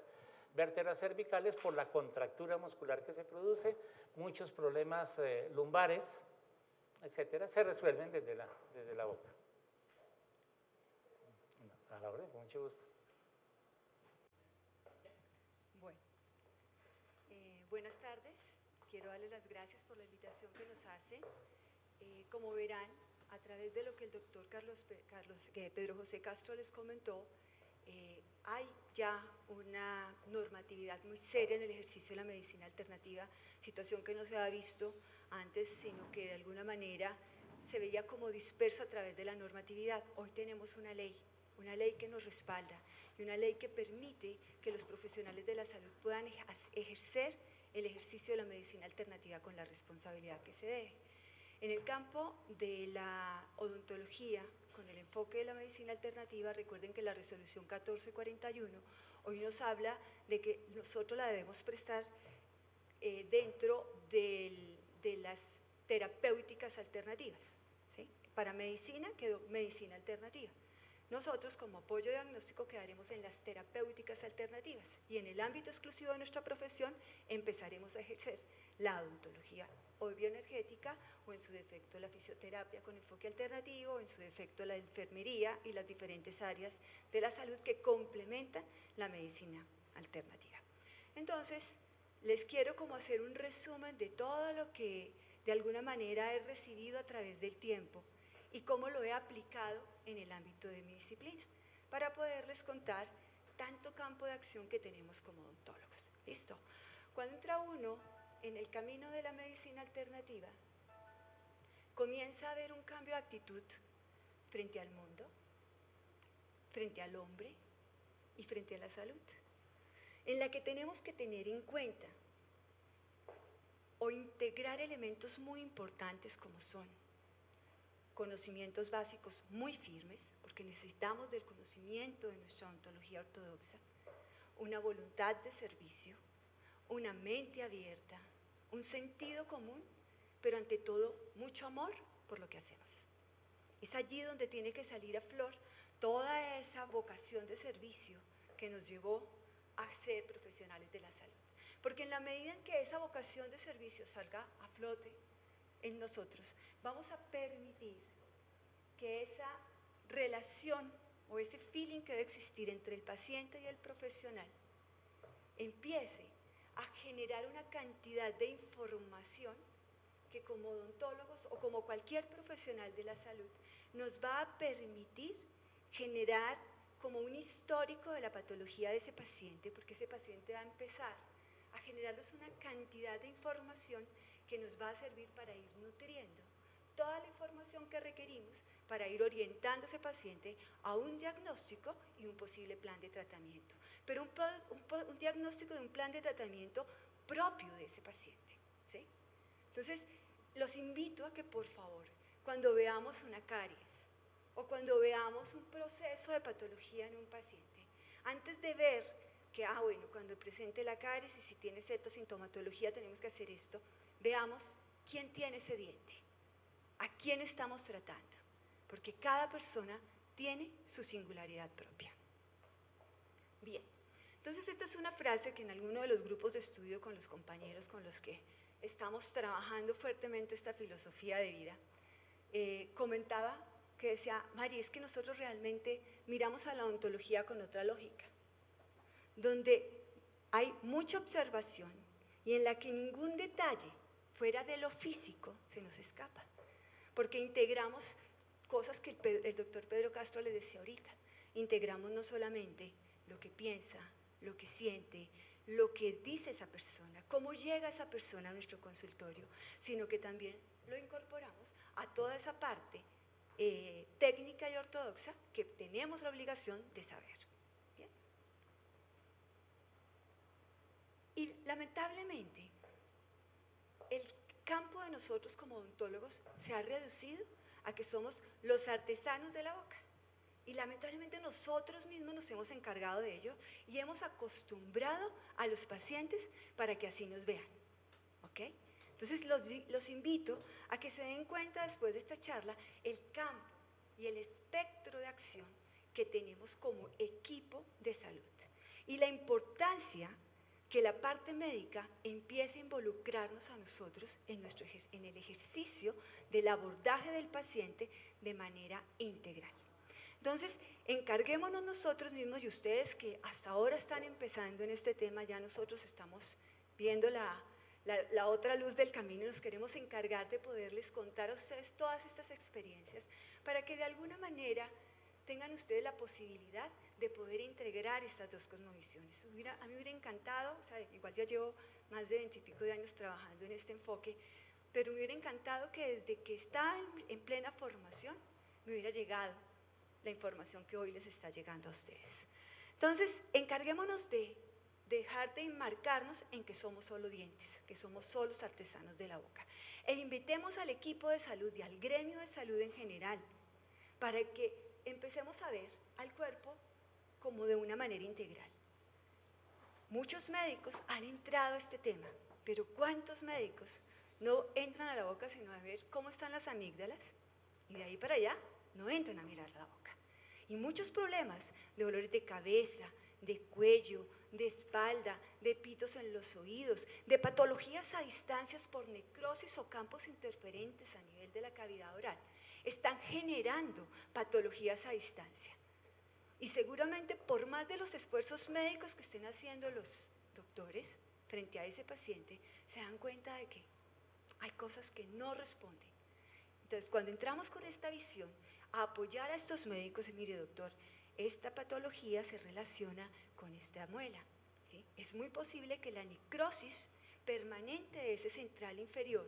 vértebras cervicales por la contractura muscular que se produce, muchos problemas lumbares, etcétera, se resuelven desde la boca. A la orden, con mucho gusto. Bueno, buenas tardes. Quiero darles las gracias por la invitación que nos hacen. Como verán, a través de lo que el doctor Pedro José Castro les comentó, hay ya una normatividad muy seria en el ejercicio de la medicina alternativa, situación que no se había visto antes, sino que de alguna manera se veía como dispersa a través de la normatividad. Hoy tenemos una ley que nos respalda y una ley que permite que los profesionales de la salud puedan ejercer el ejercicio de la medicina alternativa con la responsabilidad que se debe. En el campo de la odontología, con el enfoque de la medicina alternativa, recuerden que la resolución 1441 hoy nos habla de que nosotros la debemos prestar dentro de las terapéuticas alternativas, ¿sí? Para medicina quedó medicina alternativa. Nosotros, como apoyo diagnóstico, quedaremos en las terapéuticas alternativas y en el ámbito exclusivo de nuestra profesión empezaremos a ejercer la odontología o bioenergética o en su defecto la fisioterapia con enfoque alternativo, o en su defecto la enfermería y las diferentes áreas de la salud que complementan la medicina alternativa. Entonces, les quiero como hacer un resumen de todo lo que de alguna manera he recibido a través del tiempo y cómo lo he aplicado en el ámbito de mi disciplina, para poderles contar tanto campo de acción que tenemos como odontólogos. ¿Listo? Cuando entra uno en el camino de la medicina alternativa, comienza a haber un cambio de actitud frente al mundo, frente al hombre y frente a la salud, en la que tenemos que tener en cuenta o integrar elementos muy importantes como son conocimientos básicos muy firmes, porque necesitamos del conocimiento de nuestra ontología ortodoxa, una voluntad de servicio, una mente abierta, un sentido común, pero ante todo mucho amor por lo que hacemos. Es allí donde tiene que salir a flor toda esa vocación de servicio que nos llevó a ser profesionales de la salud. Porque en la medida en que esa vocación de servicio salga a flote en nosotros, vamos a permitir que esa relación o ese feeling que debe existir entre el paciente y el profesional empiece a generar una cantidad de información que como odontólogos o como cualquier profesional de la salud nos va a permitir generar como un histórico de la patología de ese paciente, porque ese paciente va a empezar a generarnos una cantidad de información que nos va a servir para ir nutriendo toda la información que requerimos para ir orientando a ese paciente a un diagnóstico y un posible plan de tratamiento. Pero un diagnóstico de un plan de tratamiento propio de ese paciente, ¿sí? Entonces, los invito a que, por favor, cuando veamos una caries o cuando veamos un proceso de patología en un paciente, antes de ver que, bueno, cuando presente la caries y si tiene cierta sintomatología tenemos que hacer esto, veamos quién tiene ese diente, a quién estamos tratando, porque cada persona tiene su singularidad propia. Bien, entonces esta es una frase que en alguno de los grupos de estudio con los compañeros con los que estamos trabajando fuertemente esta filosofía de vida, comentaba que decía, Mari, es que nosotros realmente miramos a la odontología con otra lógica, donde hay mucha observación y en la que ningún detalle fuera de lo físico se nos escapa, porque integramos cosas que el doctor Pedro Castro le decía ahorita, integramos no solamente lo que piensa, lo que siente, lo que dice esa persona, cómo llega esa persona a nuestro consultorio, sino que también lo incorporamos a toda esa parte técnica y ortodoxa que tenemos la obligación de saber. ¿Bien? Y lamentablemente, el campo de nosotros como odontólogos se ha reducido a que somos los artesanos de la boca. Y lamentablemente nosotros mismos nos hemos encargado de ello y hemos acostumbrado a los pacientes para que así nos vean. ¿Ok? Entonces los invito a que se den cuenta después de esta charla el campo y el espectro de acción que tenemos como equipo de salud y la importancia que la parte médica empiece a involucrarnos a nosotros en el ejercicio del abordaje del paciente de manera integral. Entonces, encarguémonos nosotros mismos y ustedes que hasta ahora están empezando en este tema, ya nosotros estamos viendo la otra luz del camino y nos queremos encargar de poderles contar a ustedes todas estas experiencias para que de alguna manera tengan ustedes la posibilidad de poder integrar estas dos cosmovisiones. A mí me hubiera encantado, o sea, igual ya llevo más de 20 y pico de años trabajando en este enfoque, pero me hubiera encantado que desde que estaba en plena formación me hubiera llegado la información que hoy les está llegando a ustedes. Entonces, encarguémonos de dejar de enmarcarnos en que somos solo dientes, que somos solos artesanos de la boca. E invitemos al equipo de salud y al gremio de salud en general para que empecemos a ver al cuerpo como de una manera integral. Muchos médicos han entrado a este tema, pero ¿cuántos médicos no entran a la boca sino a ver cómo están las amígdalas? Y de ahí para allá no entran a mirar la boca. Y muchos problemas de dolores de cabeza, de cuello, de espalda, de pitos en los oídos, de patologías a distancias por necrosis o campos interferentes a nivel de la cavidad oral, están generando patologías a distancia. Y seguramente por más de los esfuerzos médicos que estén haciendo los doctores frente a ese paciente, se dan cuenta de que hay cosas que no responden. Entonces, cuando entramos con esta visión, a apoyar a estos médicos, y mire doctor, esta patología se relaciona con esta muela, ¿sí? Es muy posible que la necrosis permanente de ese central inferior,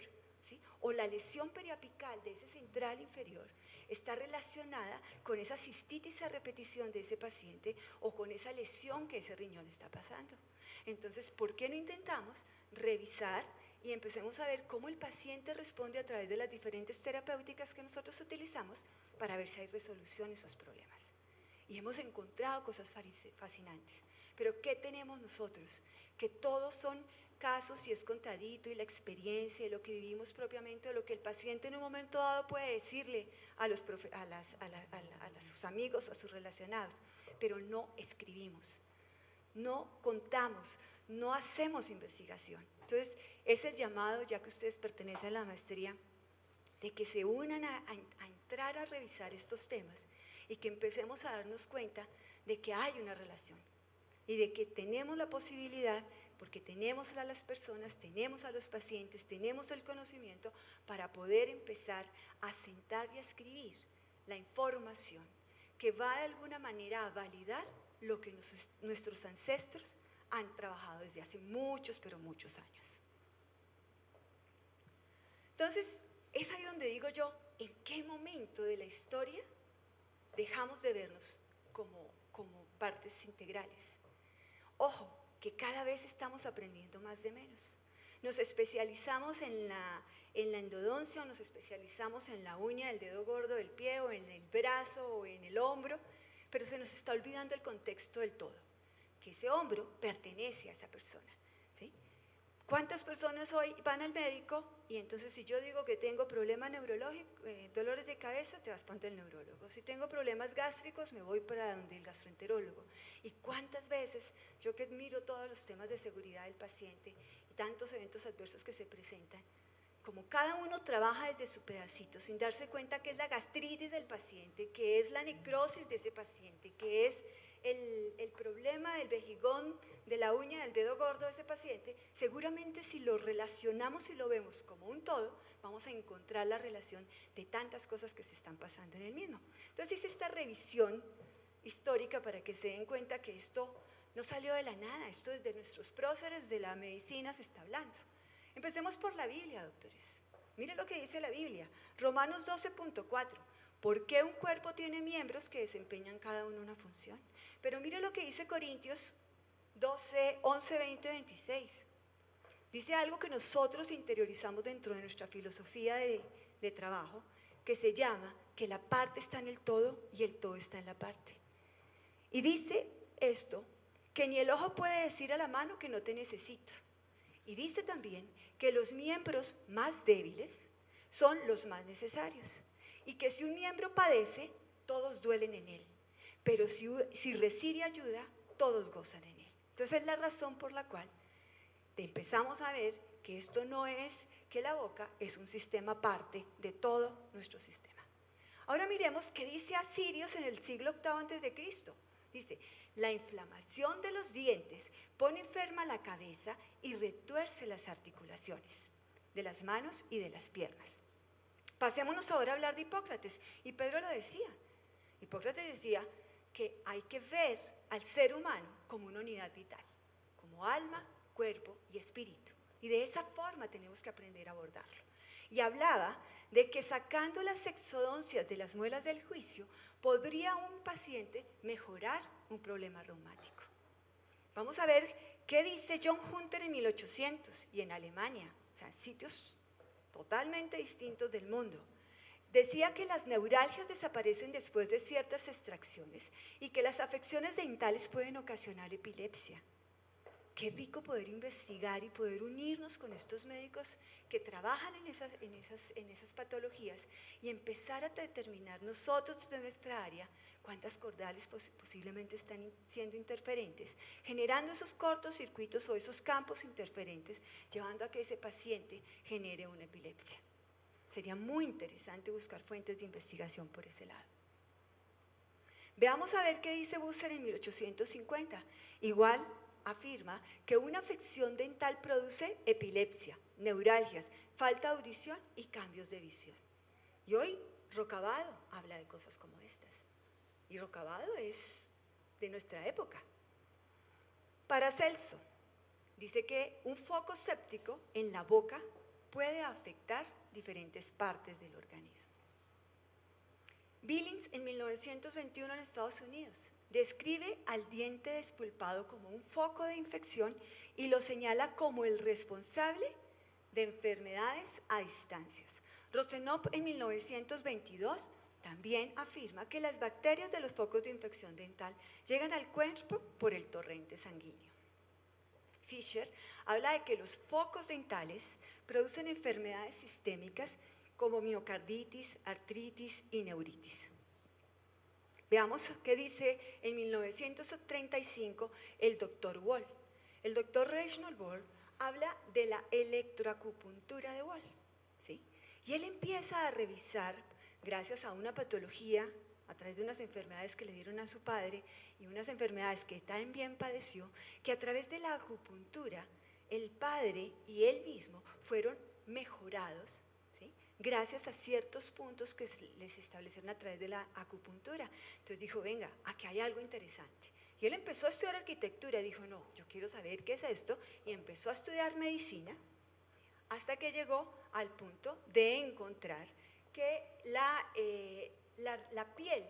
¿sí? O la lesión periapical de ese central inferior está relacionada con esa cistitis a repetición de ese paciente o con esa lesión que ese riñón está pasando. Entonces, ¿por qué no intentamos revisar y empecemos a ver cómo el paciente responde a través de las diferentes terapéuticas que nosotros utilizamos para ver si hay resolución a esos problemas? Y hemos encontrado cosas fascinantes. Pero ¿qué tenemos nosotros? Que todos son casos y es contadito y la experiencia y lo que vivimos propiamente, o lo que el paciente en un momento dado puede decirle a sus amigos o a sus relacionados, pero no escribimos, no contamos, no hacemos investigación. Entonces, es el llamado, ya que ustedes pertenecen a la maestría, de que se unan a entrar a revisar estos temas y que empecemos a darnos cuenta de que hay una relación y de que tenemos la posibilidad, porque tenemos a las personas, tenemos a los pacientes, tenemos el conocimiento para poder empezar a sentar y a escribir la información que va de alguna manera a validar lo que nuestros ancestros han trabajado desde hace muchos, pero muchos años. Entonces, es ahí donde digo yo, ¿en qué momento de la historia dejamos de vernos como partes integrales? Ojo, que cada vez estamos aprendiendo más de menos. Nos especializamos en la endodoncia, o nos especializamos en la uña del dedo gordo del pie, o en el brazo, o en el hombro, pero se nos está olvidando el contexto del todo, que ese hombro pertenece a esa persona, ¿sí? ¿Cuántas personas hoy van al médico y entonces si yo digo que tengo problemas neurológicos, dolores de cabeza, te vas para donde el neurólogo? Si tengo problemas gástricos, me voy para donde el gastroenterólogo. ¿Y cuántas veces yo que miro todos los temas de seguridad del paciente y tantos eventos adversos que se presentan, como cada uno trabaja desde su pedacito, sin darse cuenta que es la gastritis del paciente, que es la necrosis de ese paciente, que es el problema del vejigón, de la uña del dedo gordo de ese paciente, seguramente si lo relacionamos y lo vemos como un todo, vamos a encontrar la relación de tantas cosas que se están pasando en el mismo. Entonces hice esta revisión histórica para que se den cuenta que esto no salió de la nada, esto desde nuestros próceres de la medicina se está hablando. Empecemos por la Biblia, doctores. Miren lo que dice la Biblia, Romanos 12.4. ¿Por qué un cuerpo tiene miembros que desempeñan cada uno una función? Pero mire lo que dice Corintios 12, 11, 20, 26. Dice algo que nosotros interiorizamos dentro de nuestra filosofía de trabajo, que se llama que la parte está en el todo y el todo está en la parte. Y dice esto, que ni el ojo puede decir a la mano que no te necesito. Y dice también que los miembros más débiles son los más necesarios. Y que si un miembro padece, todos duelen en él. Pero si recibe ayuda, todos gozan en él. Entonces es la razón por la cual empezamos a ver que esto no es que la boca es un sistema aparte de todo nuestro sistema. Ahora miremos qué dice Asirios en el siglo VIII a.C. Dice, la inflamación de los dientes pone enferma la cabeza y retuerce las articulaciones de las manos y de las piernas. Pasémonos ahora a hablar de Hipócrates, y Pedro lo decía. Hipócrates decía que hay que ver al ser humano como una unidad vital, como alma, cuerpo y espíritu. Y de esa forma tenemos que aprender a abordarlo. Y hablaba de que sacando las exodoncias de las muelas del juicio, podría un paciente mejorar un problema reumático. Vamos a ver qué dice John Hunter en 1800 y en Alemania, o sea, sitios totalmente distintos del mundo. Decía que las neuralgias desaparecen después de ciertas extracciones y que las afecciones dentales pueden ocasionar epilepsia. Qué rico poder investigar y poder unirnos con estos médicos que trabajan en esas patologías y empezar a determinar nosotros de nuestra área cuántas cordales posiblemente están siendo interferentes, generando esos cortocircuitos o esos campos interferentes, llevando a que ese paciente genere una epilepsia. Sería muy interesante buscar fuentes de investigación por ese lado. Veamos a ver qué dice Busser en 1850. Igual afirma que una afección dental produce epilepsia, neuralgias, falta de audición y cambios de visión. Y hoy Rocabado habla de cosas como estas. Y Rocabado es de nuestra época. Paracelso dice que un foco séptico en la boca puede afectar diferentes partes del organismo. Billings, en 1921 en Estados Unidos, describe al diente despulpado como un foco de infección y lo señala como el responsable de enfermedades a distancias. Rosenop, en 1922, también afirma que las bacterias de los focos de infección dental llegan al cuerpo por el torrente sanguíneo. Fisher habla de que los focos dentales producen enfermedades sistémicas como miocarditis, artritis y neuritis. Veamos qué dice en 1935 el doctor Wall. El doctor Reginald Wall habla de la electroacupuntura de Wall, ¿sí? Y él empieza a revisar, gracias a una patología, a través de unas enfermedades que le dieron a su padre y unas enfermedades que también padeció, que a través de la acupuntura, el padre y él mismo fueron mejorados, ¿sí?, gracias a ciertos puntos que les establecieron a través de la acupuntura. Entonces dijo, venga, aquí hay algo interesante. Y él empezó a estudiar arquitectura y dijo, no, yo quiero saber qué es esto, y empezó a estudiar medicina hasta que llegó al punto de encontrar que la piel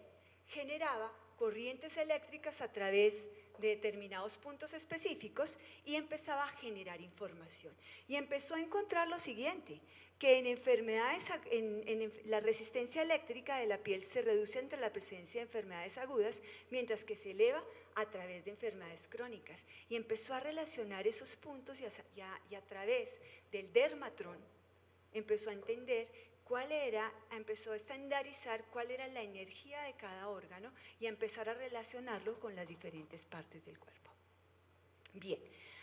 generaba corrientes eléctricas a través de determinados puntos específicos y empezaba a generar información. Y empezó a encontrar lo siguiente, que en enfermedades, la resistencia eléctrica de la piel se reduce entre la presencia de enfermedades agudas, mientras que se eleva a través de enfermedades crónicas. Y empezó a relacionar esos puntos y a través del dermatrón empezó a entender empezó a estandarizar cuál era la energía de cada órgano y a empezar a relacionarlo con las diferentes partes del cuerpo. Bien,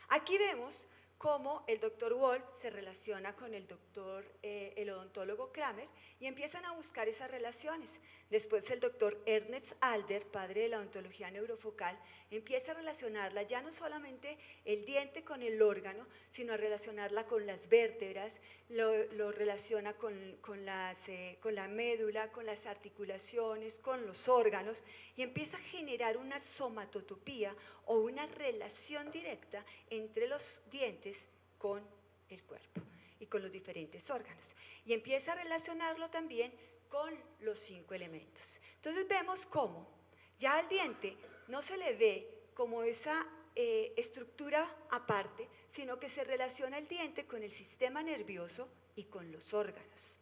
aquí vemos cómo el doctor Wall se relaciona con el odontólogo Kramer y empiezan a buscar esas relaciones. Después el doctor Ernest Alder, padre de la odontología neurofocal, empieza a relacionarla ya no solamente el diente con el órgano, sino a relacionarla con las vértebras, lo relaciona con la médula, con las articulaciones, con los órganos, y empieza a generar una somatotopía o una relación directa entre los dientes con el cuerpo y con los diferentes órganos. Y empieza a relacionarlo también con los 5 elementos. Entonces vemos cómo ya al diente no se le ve como esa estructura aparte, sino que se relaciona el diente con el sistema nervioso y con los órganos.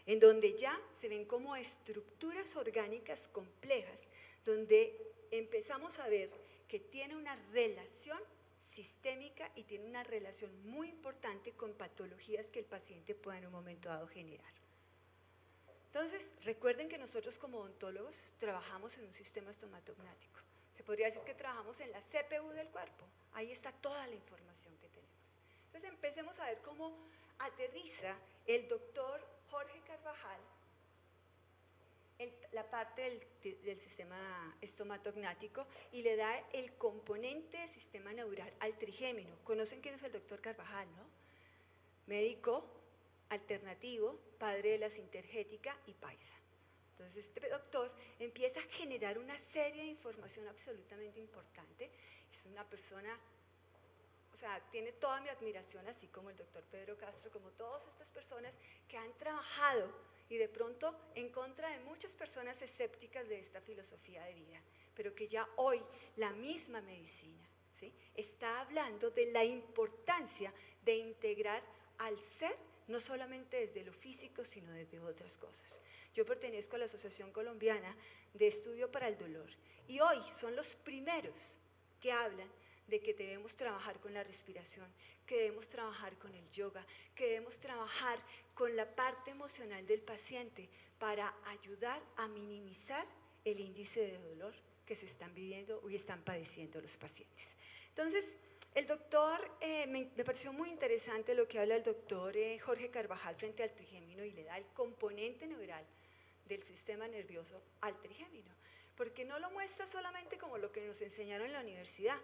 en donde ya se ven como estructuras orgánicas complejas, donde empezamos a ver que tiene una relación sistémica y tiene una relación muy importante con patologías que el paciente pueda en un momento dado generar. Entonces, recuerden que nosotros como odontólogos trabajamos en un sistema estomatognático. Se podría decir que trabajamos en la CPU del cuerpo. Ahí está toda la información que tenemos. Entonces, empecemos a ver cómo aterriza el doctor Jorge Carvajal la parte del sistema estomatognático y le da el componente del sistema neural al trigémino. ¿Conocen quién es el doctor Carvajal, no? Médico alternativo, padre de la sintergética y paisa. Entonces este doctor empieza a generar una serie de información absolutamente importante. Es una persona, o sea, tiene toda mi admiración, así como el doctor Pedro Castro, como todas estas personas que han trabajado y de pronto en contra de muchas personas escépticas de esta filosofía de vida, pero que ya hoy la misma medicina, ¿sí?, está hablando de la importancia de integrar al ser, no solamente desde lo físico, sino desde otras cosas. Yo pertenezco a la Asociación Colombiana de Estudio para el Dolor y hoy son los primeros que hablan de que debemos trabajar con la respiración, que debemos trabajar con el yoga, que debemos trabajar con la parte emocional del paciente para ayudar a minimizar el índice de dolor que se están viviendo y están padeciendo los pacientes. Entonces, el doctor, me pareció muy interesante lo que habla el doctor Jorge Carvajal frente al trigémino y le da el componente neural del sistema nervioso al trigémino, porque no lo muestra solamente como lo que nos enseñaron en la universidad,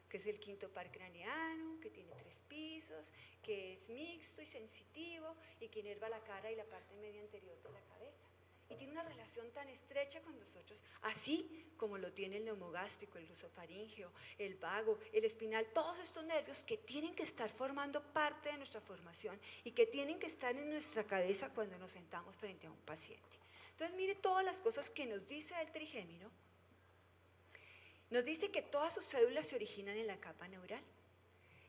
que es el quinto par craneano, que tiene 3 pisos, que es mixto y sensitivo y que inerva la cara y la parte media anterior de la cabeza. Y tiene una relación tan estrecha con nosotros, así como lo tiene el neumogástrico, el glosofaríngeo, el vago, el espinal, todos estos nervios que tienen que estar formando parte de nuestra formación y que tienen que estar en nuestra cabeza cuando nos sentamos frente a un paciente. Entonces, mire todas las cosas que nos dice el trigémino. Nos dice que todas sus células se originan en la capa neural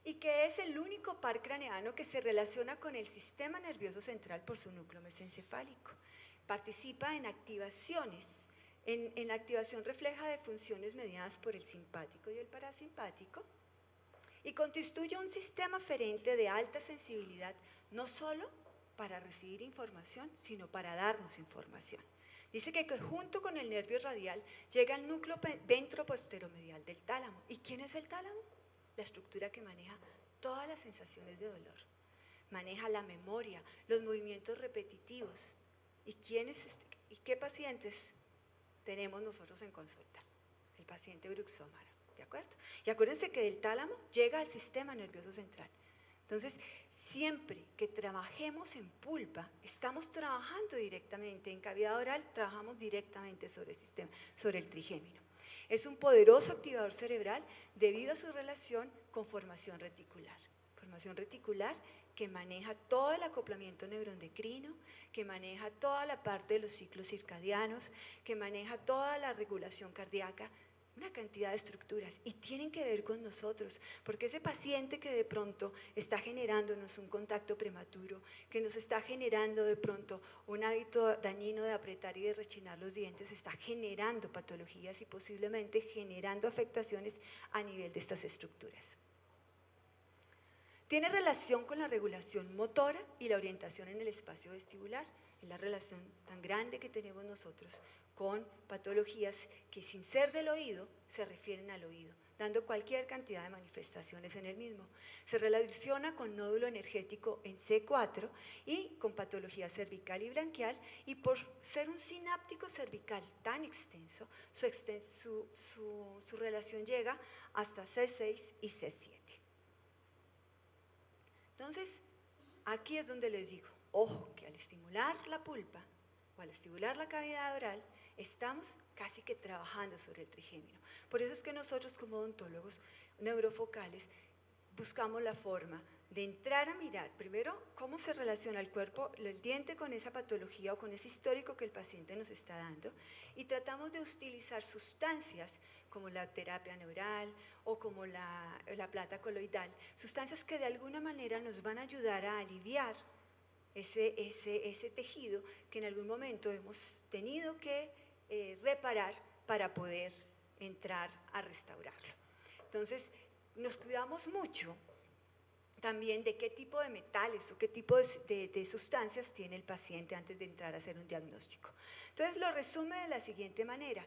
y que es el único par craneano que se relaciona con el sistema nervioso central por su núcleo mesencefálico. Participa en activaciones, en la activación refleja de funciones mediadas por el simpático y el parasimpático y constituye un sistema aferente de alta sensibilidad, no solo para recibir información, sino para darnos información. Dice que junto con el nervio radial llega al núcleo ventroposteromedial del tálamo. ¿Y quién es el tálamo? La estructura que maneja todas las sensaciones de dolor. Maneja la memoria, los movimientos repetitivos. ¿Y qué pacientes tenemos nosotros en consulta? El paciente bruxómaro, ¿de acuerdo? Y acuérdense que del tálamo llega al sistema nervioso central. Entonces, siempre que trabajemos en pulpa, estamos trabajando directamente, en cavidad oral trabajamos directamente sobre el sistema, sobre el trigémino. Es un poderoso activador cerebral debido a su relación con formación reticular. Formación reticular que maneja todo el acoplamiento neuroendocrino, que maneja toda la parte de los ciclos circadianos, que maneja toda la regulación cardíaca, una cantidad de estructuras y tienen que ver con nosotros, porque ese paciente que de pronto está generándonos un contacto prematuro, que nos está generando de pronto un hábito dañino de apretar y de rechinar los dientes, está generando patologías y posiblemente generando afectaciones a nivel de estas estructuras. Tiene relación con la regulación motora y la orientación en el espacio vestibular, es la relación tan grande que tenemos nosotros con patologías que sin ser del oído se refieren al oído, dando cualquier cantidad de manifestaciones en el mismo. Se relaciona con nódulo energético en C4 y con patología cervical y branquial, y por ser un sináptico cervical tan extenso, su relación llega hasta C6 y C7. Entonces, aquí es donde les digo, ojo, que al estimular la pulpa o al estimular la cavidad oral, estamos casi que trabajando sobre el trigémino. Por eso es que nosotros como odontólogos neurofocales buscamos la forma de entrar a mirar primero cómo se relaciona el cuerpo, el diente con esa patología o con ese histórico que el paciente nos está dando, y tratamos de utilizar sustancias como la terapia neural o como la plata coloidal, sustancias que de alguna manera nos van a ayudar a aliviar ese tejido que en algún momento hemos tenido que reparar para poder entrar a restaurarlo. Entonces, nos cuidamos mucho también de qué tipo de metales o qué tipo de sustancias tiene el paciente antes de entrar a hacer un diagnóstico. Entonces, lo resume de la siguiente manera.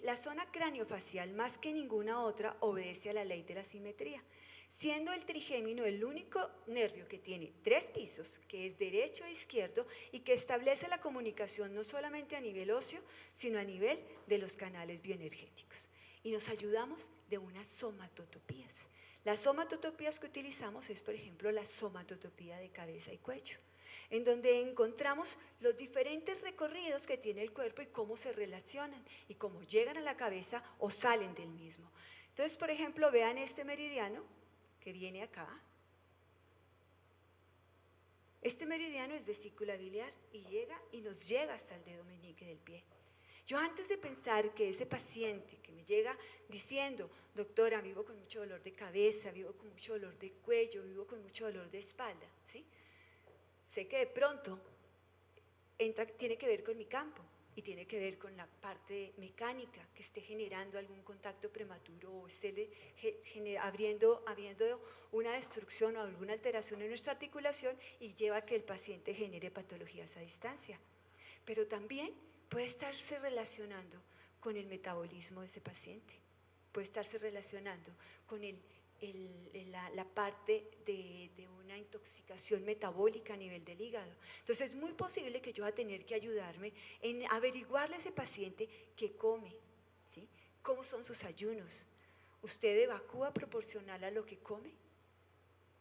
La zona craniofacial, más que ninguna otra, obedece a la ley de la simetría, siendo el trigémino el único nervio que tiene 3 pisos, que es derecho e izquierdo, y que establece la comunicación no solamente a nivel óseo, sino a nivel de los canales bioenergéticos. Y nos ayudamos de unas somatotopías. Las somatotopías que utilizamos es, por ejemplo, la somatotopía de cabeza y cuello, en donde encontramos los diferentes recorridos que tiene el cuerpo y cómo se relacionan y cómo llegan a la cabeza o salen del mismo. Entonces, por ejemplo, vean este meridiano que viene acá. Este meridiano es vesícula biliar y nos llega hasta el dedo meñique del pie. Yo antes de pensar que ese paciente que me llega diciendo, doctora, vivo con mucho dolor de cabeza, vivo con mucho dolor de cuello, vivo con mucho dolor de espalda, ¿sí? Sé que de pronto tiene que ver con mi campo y tiene que ver con la parte mecánica que esté generando algún contacto prematuro o esté habiendo una destrucción o alguna alteración en nuestra articulación y lleva a que el paciente genere patologías a distancia. Pero también puede estarse relacionando con el metabolismo de ese paciente, puede estarse relacionando con la parte de una intoxicación metabólica a nivel del hígado. Entonces es muy posible que yo va a tener que ayudarme en averiguarle a ese paciente qué come, ¿sí? Cómo son sus ayunos. ¿Usted evacúa proporcional a lo que come?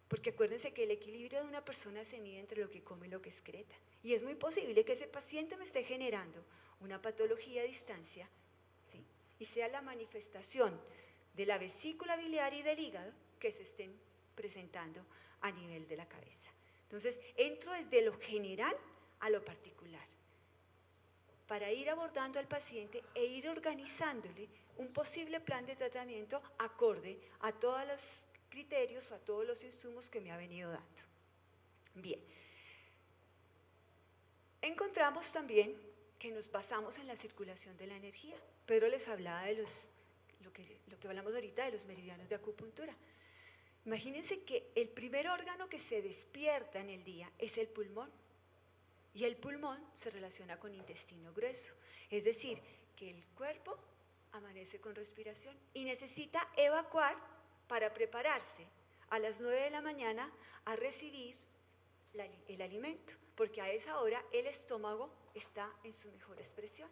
Porque acuérdense que el equilibrio de una persona se mide entre lo que come y lo que excreta. Y es muy posible que ese paciente me esté generando una patología a distancia, ¿sí? Y sea la manifestación de la vesícula biliar y del hígado que se estén presentando a nivel de la cabeza. Entonces, entro desde lo general a lo particular para ir abordando al paciente e ir organizándole un posible plan de tratamiento acorde a todos los criterios o a todos los insumos que me ha venido dando. Bien, encontramos también que nos basamos en la circulación de la energía. Pedro les hablaba de lo que hablamos ahorita de los meridianos de acupuntura. Imagínense que el primer órgano que se despierta en el día es el pulmón. Y el pulmón se relaciona con intestino grueso. Es decir, que el cuerpo amanece con respiración y necesita evacuar para prepararse a las 9 de la mañana a recibir el alimento, porque a esa hora el estómago está en su mejor expresión,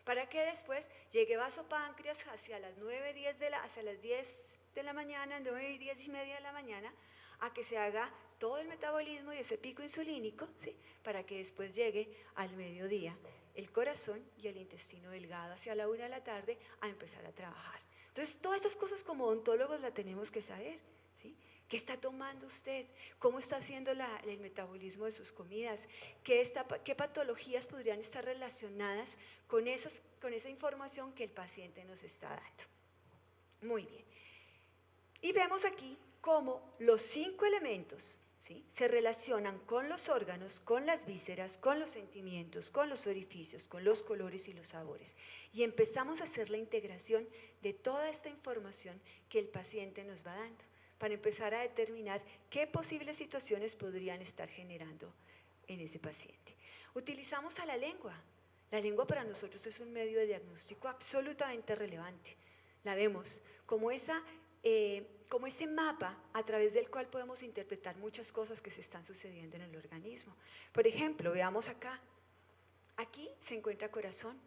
para que después llegue vasopáncreas hacia las 9, 10 hacia las 10 de la mañana, 9 y 10 y media de la mañana, a que se haga todo el metabolismo y ese pico insulínico, ¿sí? Para que después llegue al mediodía el corazón y el intestino delgado hacia la 1 de la tarde a empezar a trabajar. Entonces, todas estas cosas como odontólogos las tenemos que saber, ¿sí? ¿Qué está tomando usted? ¿Cómo está haciendo el metabolismo de sus comidas? ¿Qué patologías podrían estar relacionadas con esa información que el paciente nos está dando? Muy bien. Y vemos aquí cómo los 5 elementos, ¿sí?, se relacionan con los órganos, con las vísceras, con los sentimientos, con los orificios, con los colores y los sabores. Y empezamos a hacer la integración de toda esta información que el paciente nos va dando, para empezar a determinar qué posibles situaciones podrían estar generando en ese paciente. Utilizamos a la lengua. La lengua para nosotros es un medio de diagnóstico absolutamente relevante. La vemos como ese mapa a través del cual podemos interpretar muchas cosas que se están sucediendo en el organismo. Por ejemplo, veamos acá. Aquí se encuentra corazón,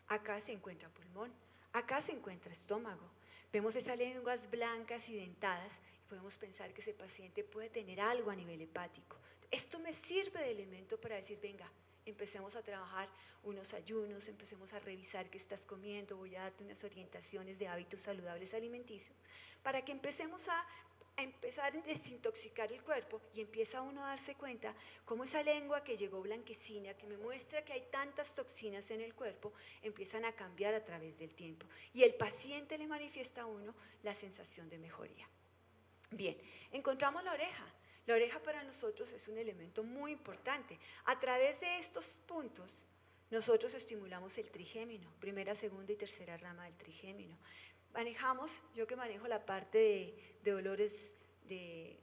acá se encuentra pulmón, acá se encuentra estómago. Vemos esas lenguas blancas y dentadas y podemos pensar que ese paciente puede tener algo a nivel hepático. Esto me sirve de elemento para decir, venga, empecemos a trabajar unos ayunos, empecemos a revisar qué estás comiendo, voy a darte unas orientaciones de hábitos saludables alimenticios, para que empecemos a empezar a desintoxicar el cuerpo y empieza uno a darse cuenta cómo esa lengua que llegó blanquecina, que me muestra que hay tantas toxinas en el cuerpo, empiezan a cambiar a través del tiempo. Y el paciente le manifiesta a uno la sensación de mejoría. Bien, encontramos la oreja. La oreja para nosotros es un elemento muy importante. A través de estos puntos, nosotros estimulamos el trigémino, primera, segunda y tercera rama del trigémino. Manejamos, yo que manejo la parte de dolores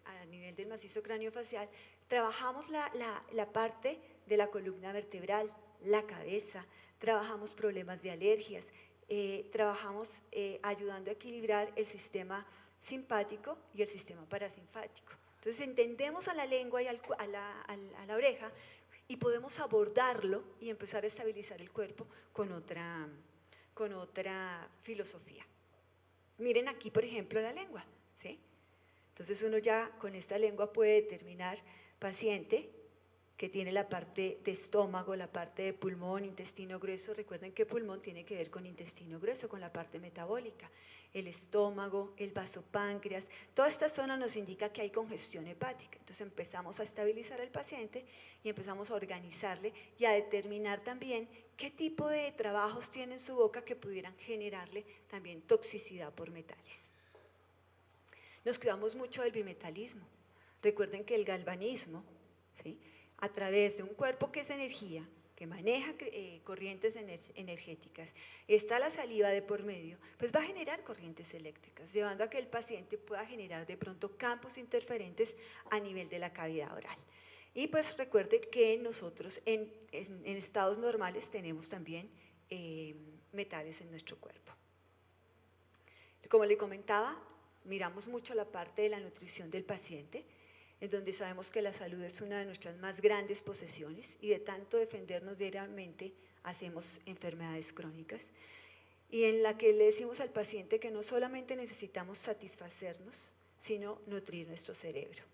a nivel del macizo craneofacial, trabajamos la parte de la columna vertebral, la cabeza, trabajamos problemas de alergias, trabajamos ayudando a equilibrar el sistema simpático y el sistema parasimpático. Entonces entendemos a la lengua y a la oreja y podemos abordarlo y empezar a estabilizar el cuerpo con otra filosofía. Miren aquí, por ejemplo, la lengua, ¿sí? Entonces uno ya con esta lengua puede determinar paciente que tiene la parte de estómago, la parte de pulmón, intestino grueso. Recuerden que pulmón tiene que ver con intestino grueso, con la parte metabólica. El estómago, el vasopáncreas, toda esta zona nos indica que hay congestión hepática. Entonces empezamos a estabilizar al paciente y empezamos a organizarle y a determinar también qué tipo de trabajos tiene en su boca que pudieran generarle también toxicidad por metales. Nos cuidamos mucho del bimetalismo. Recuerden que el galvanismo, ¿sí?, a través de un cuerpo que es energía, que maneja corrientes energéticas, está la saliva de por medio, pues va a generar corrientes eléctricas, llevando a que el paciente pueda generar de pronto campos interferentes a nivel de la cavidad oral. Y pues recuerde que nosotros en estados normales tenemos también metales en nuestro cuerpo. Como le comentaba, miramos mucho la parte de la nutrición del paciente, en donde sabemos que la salud es una de nuestras más grandes posesiones y de tanto defendernos diariamente hacemos enfermedades crónicas, y en la que le decimos al paciente que no solamente necesitamos satisfacernos, sino nutrir nuestro cerebro.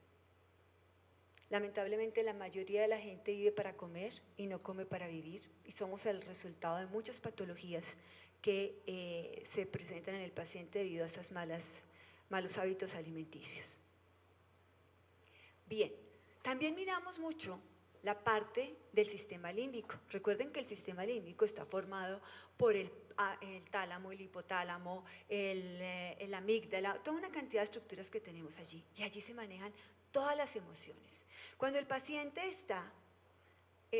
Lamentablemente la mayoría de la gente vive para comer y no come para vivir, y somos el resultado de muchas patologías que se presentan en el paciente debido a esos malos hábitos alimenticios. Bien, también miramos mucho la parte del sistema límbico. Recuerden que el sistema límbico está formado por el tálamo, el hipotálamo, el amígdala, toda una cantidad de estructuras que tenemos allí, y allí se manejan todas las emociones. Cuando el paciente está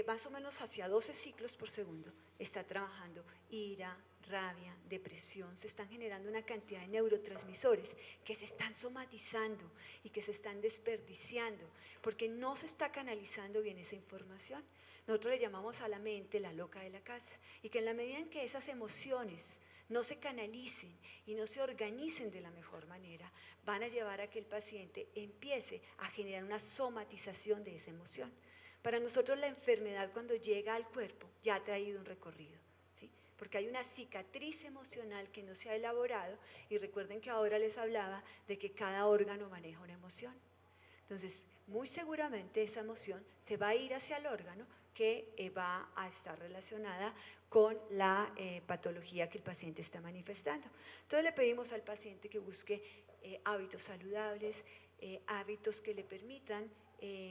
más o menos hacia 12 ciclos por segundo, está trabajando ira, rabia, depresión, se están generando una cantidad de neurotransmisores que se están somatizando y que se están desperdiciando porque no se está canalizando bien esa información. Nosotros le llamamos a la mente la loca de la casa, y que en la medida en que esas emociones no se canalicen y no se organicen de la mejor manera, van a llevar a que el paciente empiece a generar una somatización de esa emoción. Para nosotros la enfermedad, cuando llega al cuerpo, ya ha traído un recorrido, ¿sí?, porque hay una cicatriz emocional que no se ha elaborado, y recuerden que ahora les hablaba de que cada órgano maneja una emoción. Entonces, muy seguramente esa emoción se va a ir hacia el órgano que va a estar relacionada con la patología que el paciente está manifestando. Entonces le pedimos al paciente que busque hábitos saludables, hábitos que le permitan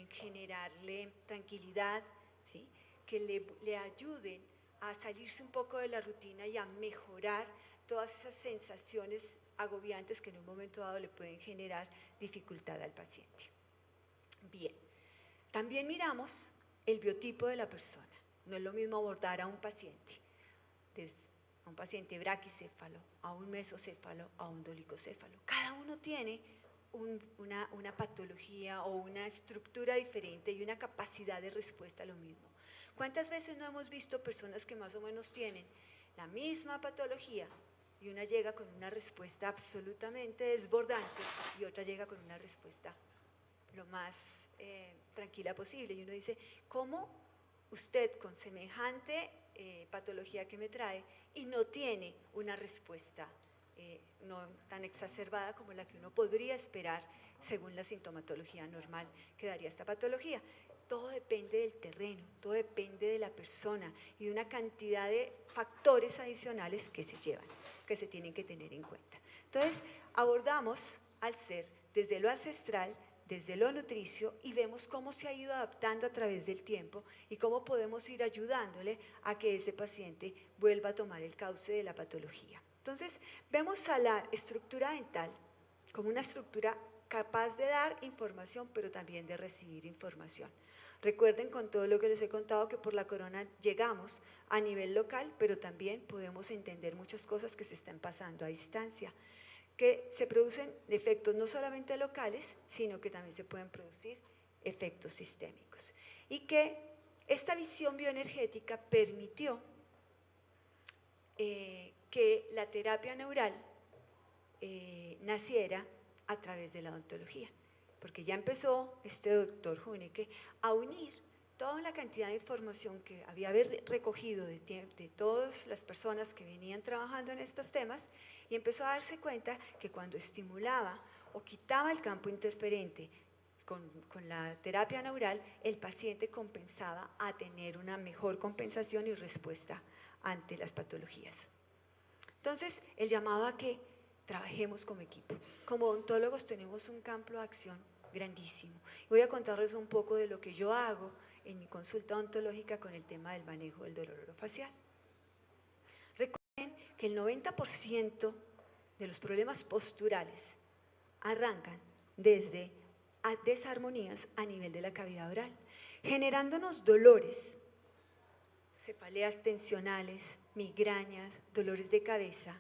generarle tranquilidad, ¿sí?, que le ayuden a salirse un poco de la rutina y a mejorar todas esas sensaciones agobiantes que en un momento dado le pueden generar dificultad al paciente. Bien, también miramos el biotipo de la persona. No es lo mismo abordar a un paciente braquicéfalo, a un mesocéfalo, a un dolicocéfalo. Cada uno tiene una patología o una estructura diferente y una capacidad de respuesta a lo mismo. ¿Cuántas veces no hemos visto personas que más o menos tienen la misma patología y una llega con una respuesta absolutamente desbordante y otra llega con una respuesta lo más tranquila posible? Y uno dice, ¿cómo usted con semejante patología que me trae y no tiene una respuesta no tan exacerbada como la que uno podría esperar según la sintomatología normal que daría esta patología? Todo depende del terreno, todo depende de la persona y de una cantidad de factores adicionales que se llevan, que se tienen que tener en cuenta. Entonces, abordamos al ser desde lo ancestral, desde lo nutricio, y vemos cómo se ha ido adaptando a través del tiempo y cómo podemos ir ayudándole a que ese paciente vuelva a tomar el cauce de la patología. Entonces, vemos a la estructura dental como una estructura capaz de dar información, pero también de recibir información. Recuerden con todo lo que les he contado que por la corona llegamos a nivel local, pero también podemos entender muchas cosas que se están pasando a distancia, que se producen efectos no solamente locales, sino que también se pueden producir efectos sistémicos. Y que esta visión bioenergética permitió que la terapia neural naciera a través de la odontología, porque ya empezó este doctor Huneke a unir toda la cantidad de información que había recogido de todas las personas que venían trabajando en estos temas y empezó a darse cuenta que cuando estimulaba o quitaba el campo interferente con la terapia neural, el paciente compensaba a tener una mejor compensación y respuesta ante las patologías. Entonces, el llamado a que trabajemos como equipo. Como odontólogos tenemos un campo de acción grandísimo. Voy a contarles un poco de lo que yo hago en mi consulta odontológica con el tema del manejo del dolor orofacial. Recuerden que el 90% de los problemas posturales arrancan desde desarmonías a nivel de la cavidad oral, generándonos dolores, cefaleas tensionales, migrañas, dolores de cabeza,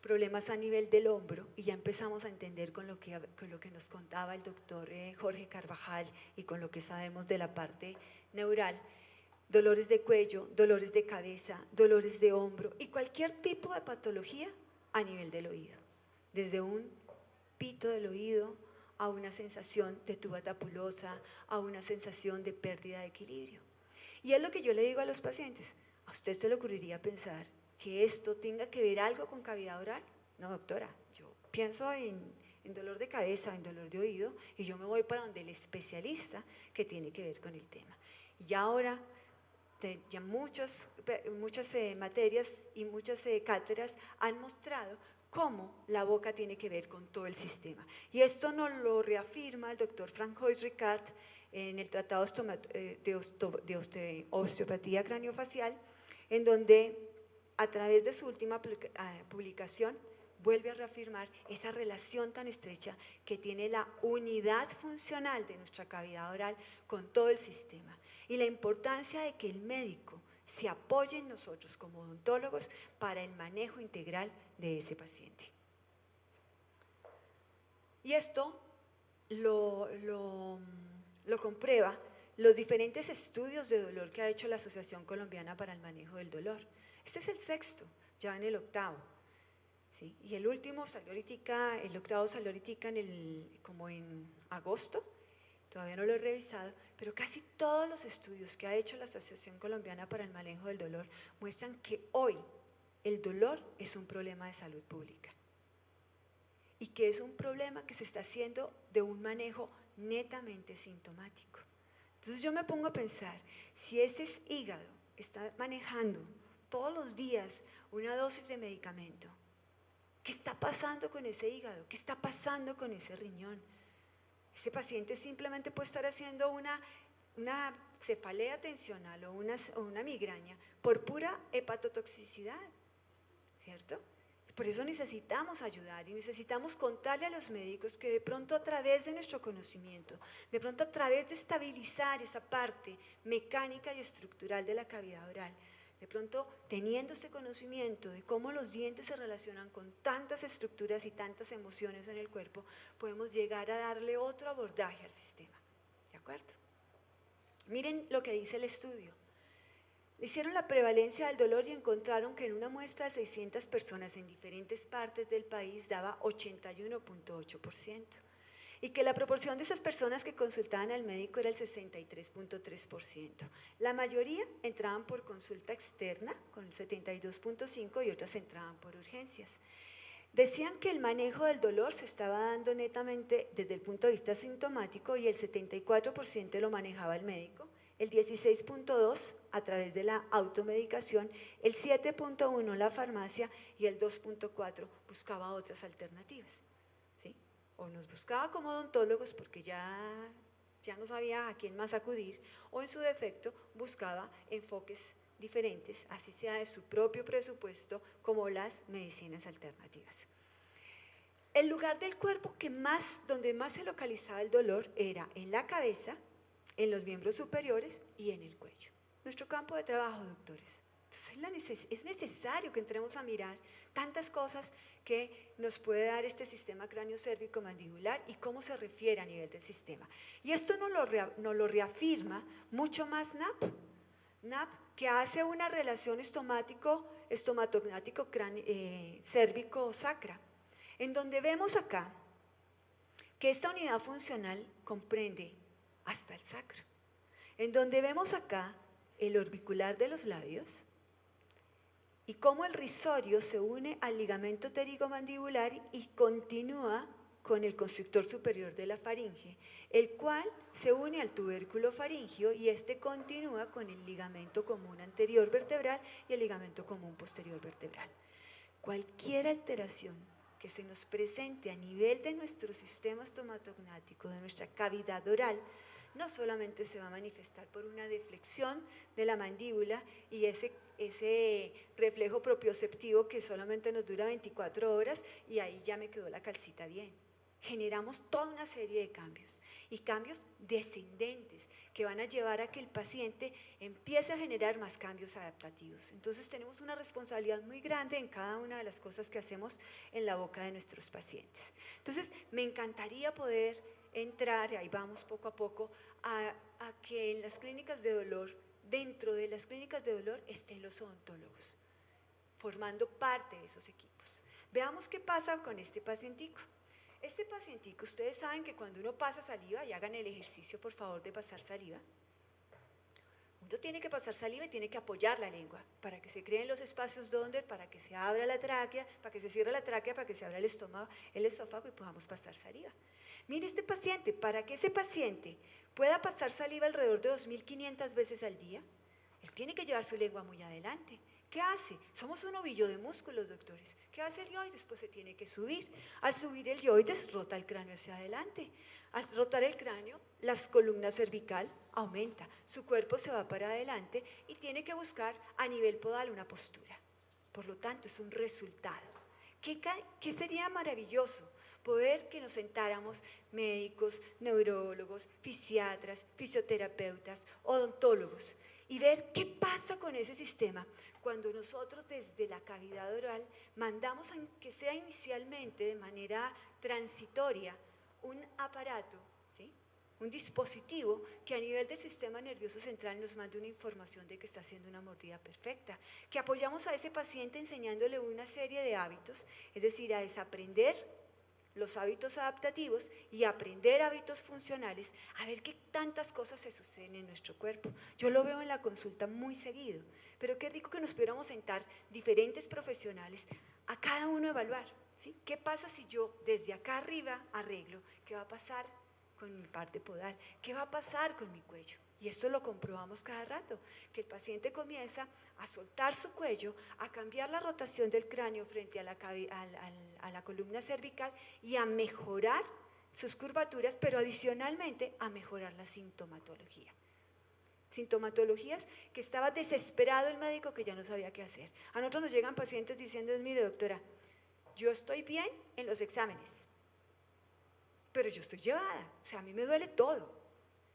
problemas a nivel del hombro, y ya empezamos a entender con lo que nos contaba el doctor Jorge Carvajal y con lo que sabemos de la parte neural, dolores de cuello, dolores de cabeza, dolores de hombro y cualquier tipo de patología a nivel del oído, desde un pito del oído a una sensación de tuba tapulosa, a una sensación de pérdida de equilibrio. Y es lo que yo le digo a los pacientes, ¿a usted se le ocurriría pensar que esto tenga que ver algo con cavidad oral? No, doctora, yo pienso en dolor de cabeza, en dolor de oído, y yo me voy para donde el especialista que tiene que ver con el tema. Y ahora, ya muchas materias y muchas cátedras han mostrado cómo la boca tiene que ver con todo el sistema. Y esto nos lo reafirma el doctor Francois Ricard en el Tratado de Osteopatía Craniofacial, en donde a través de su última publicación vuelve a reafirmar esa relación tan estrecha que tiene la unidad funcional de nuestra cavidad oral con todo el sistema y la importancia de que el médico se apoye en nosotros como odontólogos para el manejo integral de ese paciente. Y esto lo comprueba los diferentes estudios de dolor que ha hecho la Asociación Colombiana para el Manejo del Dolor. Este es el sexto, ya en el octavo. ¿Sí? Y el último salió ahorita, el octavo salió ahorita como en agosto, todavía no lo he revisado, pero casi todos los estudios que ha hecho la Asociación Colombiana para el Manejo del Dolor muestran que hoy el dolor es un problema de salud pública y que es un problema que se está haciendo de un manejo netamente sintomático. Entonces yo me pongo a pensar, si ese hígado está manejando todos los días una dosis de medicamento, ¿qué está pasando con ese hígado? ¿Qué está pasando con ese riñón? Ese paciente simplemente puede estar haciendo una cefalea tensional o una migraña por pura hepatotoxicidad, ¿cierto? Por eso necesitamos ayudar y necesitamos contarle a los médicos que de pronto a través de nuestro conocimiento, de pronto a través de estabilizar esa parte mecánica y estructural de la cavidad oral, de pronto teniendo ese conocimiento de cómo los dientes se relacionan con tantas estructuras y tantas emociones en el cuerpo, podemos llegar a darle otro abordaje al sistema, ¿de acuerdo? Miren lo que dice el estudio. Hicieron la prevalencia del dolor y encontraron que en una muestra de 600 personas en diferentes partes del país daba 81.8% y que la proporción de esas personas que consultaban al médico era el 63.3%. La mayoría entraban por consulta externa con el 72.5% y otras entraban por urgencias. Decían que el manejo del dolor se estaba dando netamente desde el punto de vista sintomático y el 74% lo manejaba el médico, el 16.2% a través de la automedicación, el 7.1% la farmacia y el 2.4% buscaba otras alternativas. ¿Sí? O nos buscaba como odontólogos porque ya no sabía a quién más acudir, o en su defecto buscaba enfoques diferentes, así sea de su propio presupuesto, como las medicinas alternativas. El lugar del cuerpo donde más se localizaba el dolor era en la cabeza, en los miembros superiores y en el cuello. Nuestro campo de trabajo, doctores. Entonces es necesario que entremos a mirar tantas cosas que nos puede dar este sistema cráneo-cérvico-mandibular y cómo se refiere a nivel del sistema. Y esto nos lo reafirma mucho más NAP. NAP, que hace una relación estomatognático-cérvico-sacra, en donde vemos acá que esta unidad funcional comprende hasta el sacro, en donde vemos acá el orbicular de los labios y cómo el risorio se une al ligamento pterigomandibular y continúa con el constrictor superior de la faringe, el cual se une al tubérculo faríngeo y este continúa con el ligamento común anterior vertebral y el ligamento común posterior vertebral. Cualquier alteración que se nos presente a nivel de nuestro sistema estomatognático, de nuestra cavidad oral, no solamente se va a manifestar por una deflexión de la mandíbula y ese reflejo propioceptivo que solamente nos dura 24 horas y ahí ya me quedó la calcita bien. Generamos toda una serie de cambios y cambios descendentes que van a llevar a que el paciente empiece a generar más cambios adaptativos. Entonces tenemos una responsabilidad muy grande en cada una de las cosas que hacemos en la boca de nuestros pacientes. Entonces me encantaría poder entrar, ahí vamos poco a poco, a que en las clínicas de dolor, dentro de las clínicas de dolor estén los odontólogos, formando parte de esos equipos. Veamos qué pasa con este pacientico. Este pacientico, ustedes saben que cuando uno pasa saliva, y hagan el ejercicio por favor de pasar saliva, uno tiene que pasar saliva y tiene que apoyar la lengua para que se creen los espacios donde, para que se abra la tráquea, para que se cierre la tráquea, para que se abra el esófago y podamos pasar saliva. Mire este paciente, para que ese paciente pueda pasar saliva alrededor de 2.500 veces al día, él tiene que llevar su lengua muy adelante. ¿Qué hace? Somos un ovillo de músculos, doctores. ¿Qué hace el yoides? Pues se tiene que subir. Al subir el yoides, rota el cráneo hacia adelante. Al rotar el cráneo, la columna cervical aumenta. Su cuerpo se va para adelante y tiene que buscar a nivel podal una postura. Por lo tanto, es un resultado. ¿Qué sería maravilloso? Poder que nos sentáramos médicos, neurólogos, fisiatras, fisioterapeutas, odontólogos y ver qué pasa con ese sistema cuando nosotros desde la cavidad oral mandamos, aunque sea inicialmente de manera transitoria, un aparato, ¿sí? Un dispositivo que a nivel del sistema nervioso central nos mande una información de que está haciendo una mordida perfecta, que apoyamos a ese paciente enseñándole una serie de hábitos, es decir, a desaprender los hábitos adaptativos y aprender hábitos funcionales, a ver qué tantas cosas se suceden en nuestro cuerpo. Yo lo veo en la consulta muy seguido, pero qué rico que nos pudiéramos sentar diferentes profesionales a cada uno evaluar, ¿sí? ¿Qué pasa si yo desde acá arriba arreglo? ¿Qué va a pasar con mi parte podal? ¿Qué va a pasar con mi cuello? Y esto lo comprobamos cada rato, que el paciente comienza a soltar su cuello, a cambiar la rotación del cráneo frente a la columna cervical y a mejorar sus curvaturas, pero adicionalmente a mejorar la sintomatología. Sintomatologías que estaba desesperado el médico que ya no sabía qué hacer. A nosotros nos llegan pacientes diciendo, mire doctora, yo estoy bien en los exámenes, pero yo estoy llevada, o sea, a mí me duele todo.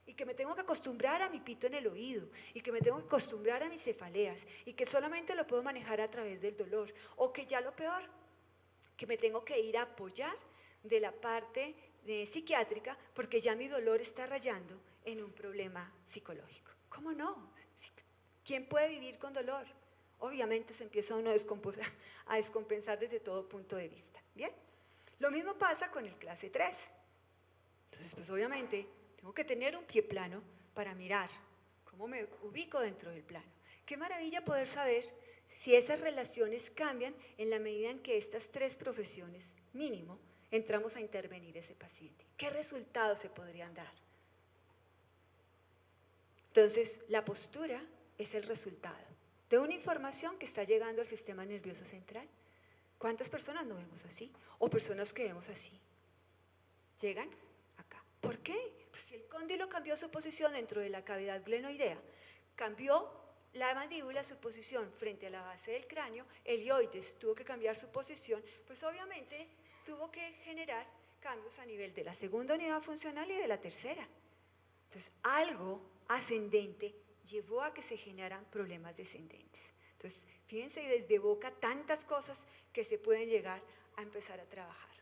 Y que me tengo que acostumbrar a mi pito en el oído, y que me tengo que acostumbrar a mis cefaleas, y que solamente lo puedo manejar a través del dolor, o que ya lo peor, que me tengo que ir a apoyar de la parte psiquiátrica, porque ya mi dolor está rayando en un problema psicológico. ¿Cómo no? ¿Quién puede vivir con dolor? Obviamente se empieza uno a descompensar desde todo punto de vista. ¿Bien? Lo mismo pasa con el clase 3. Entonces, pues obviamente tengo que tener un pie plano para mirar cómo me ubico dentro del plano. Qué maravilla poder saber si esas relaciones cambian en la medida en que estas 3 profesiones, mínimo, entramos a intervenir ese paciente. ¿Qué resultados se podrían dar? Entonces, la postura es el resultado de una información que está llegando al sistema nervioso central. ¿Cuántas personas no vemos así? O personas que vemos así. Llegan acá. ¿Por qué? Pues si el cóndilo cambió su posición dentro de la cavidad glenoidea, cambió la mandíbula su posición frente a la base del cráneo, el yoides tuvo que cambiar su posición, pues obviamente tuvo que generar cambios a nivel de la segunda unidad funcional y de la tercera. Entonces, algo ascendente llevó a que se generaran problemas descendentes. Entonces, fíjense desde Boca tantas cosas que se pueden llegar a empezar a trabajar.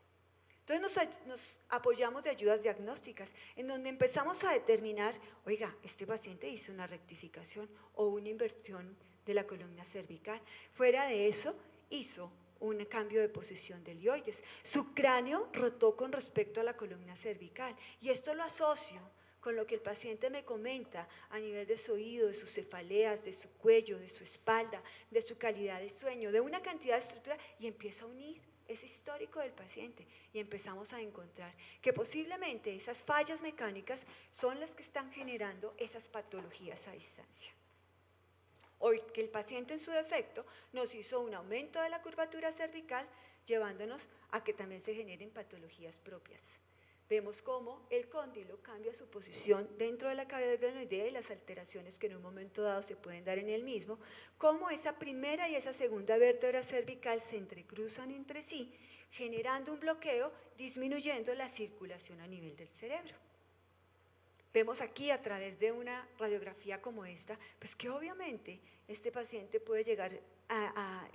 Entonces nos apoyamos de ayudas diagnósticas, en donde empezamos a determinar, oiga, este paciente hizo una rectificación o una inversión de la columna cervical. Fuera de eso, hizo un cambio de posición del ilioides. Su cráneo rotó con respecto a la columna cervical, y esto lo asocio con lo que el paciente me comenta a nivel de su oído, de sus cefaleas, de su cuello, de su espalda, de su calidad de sueño, de una cantidad de estructura, y empiezo a unir ese histórico del paciente y empezamos a encontrar que posiblemente esas fallas mecánicas son las que están generando esas patologías a distancia. Hoy que el paciente en su defecto nos hizo un aumento de la curvatura cervical, llevándonos a que también se generen patologías propias. Vemos cómo el cóndilo cambia su posición dentro de la cavidad glenoidea y las alteraciones que en un momento dado se pueden dar en el mismo, cómo esa primera y esa segunda vértebra cervical se entrecruzan entre sí, generando un bloqueo, disminuyendo la circulación a nivel del cerebro. Vemos aquí a través de una radiografía como esta, pues que obviamente este paciente puede llegar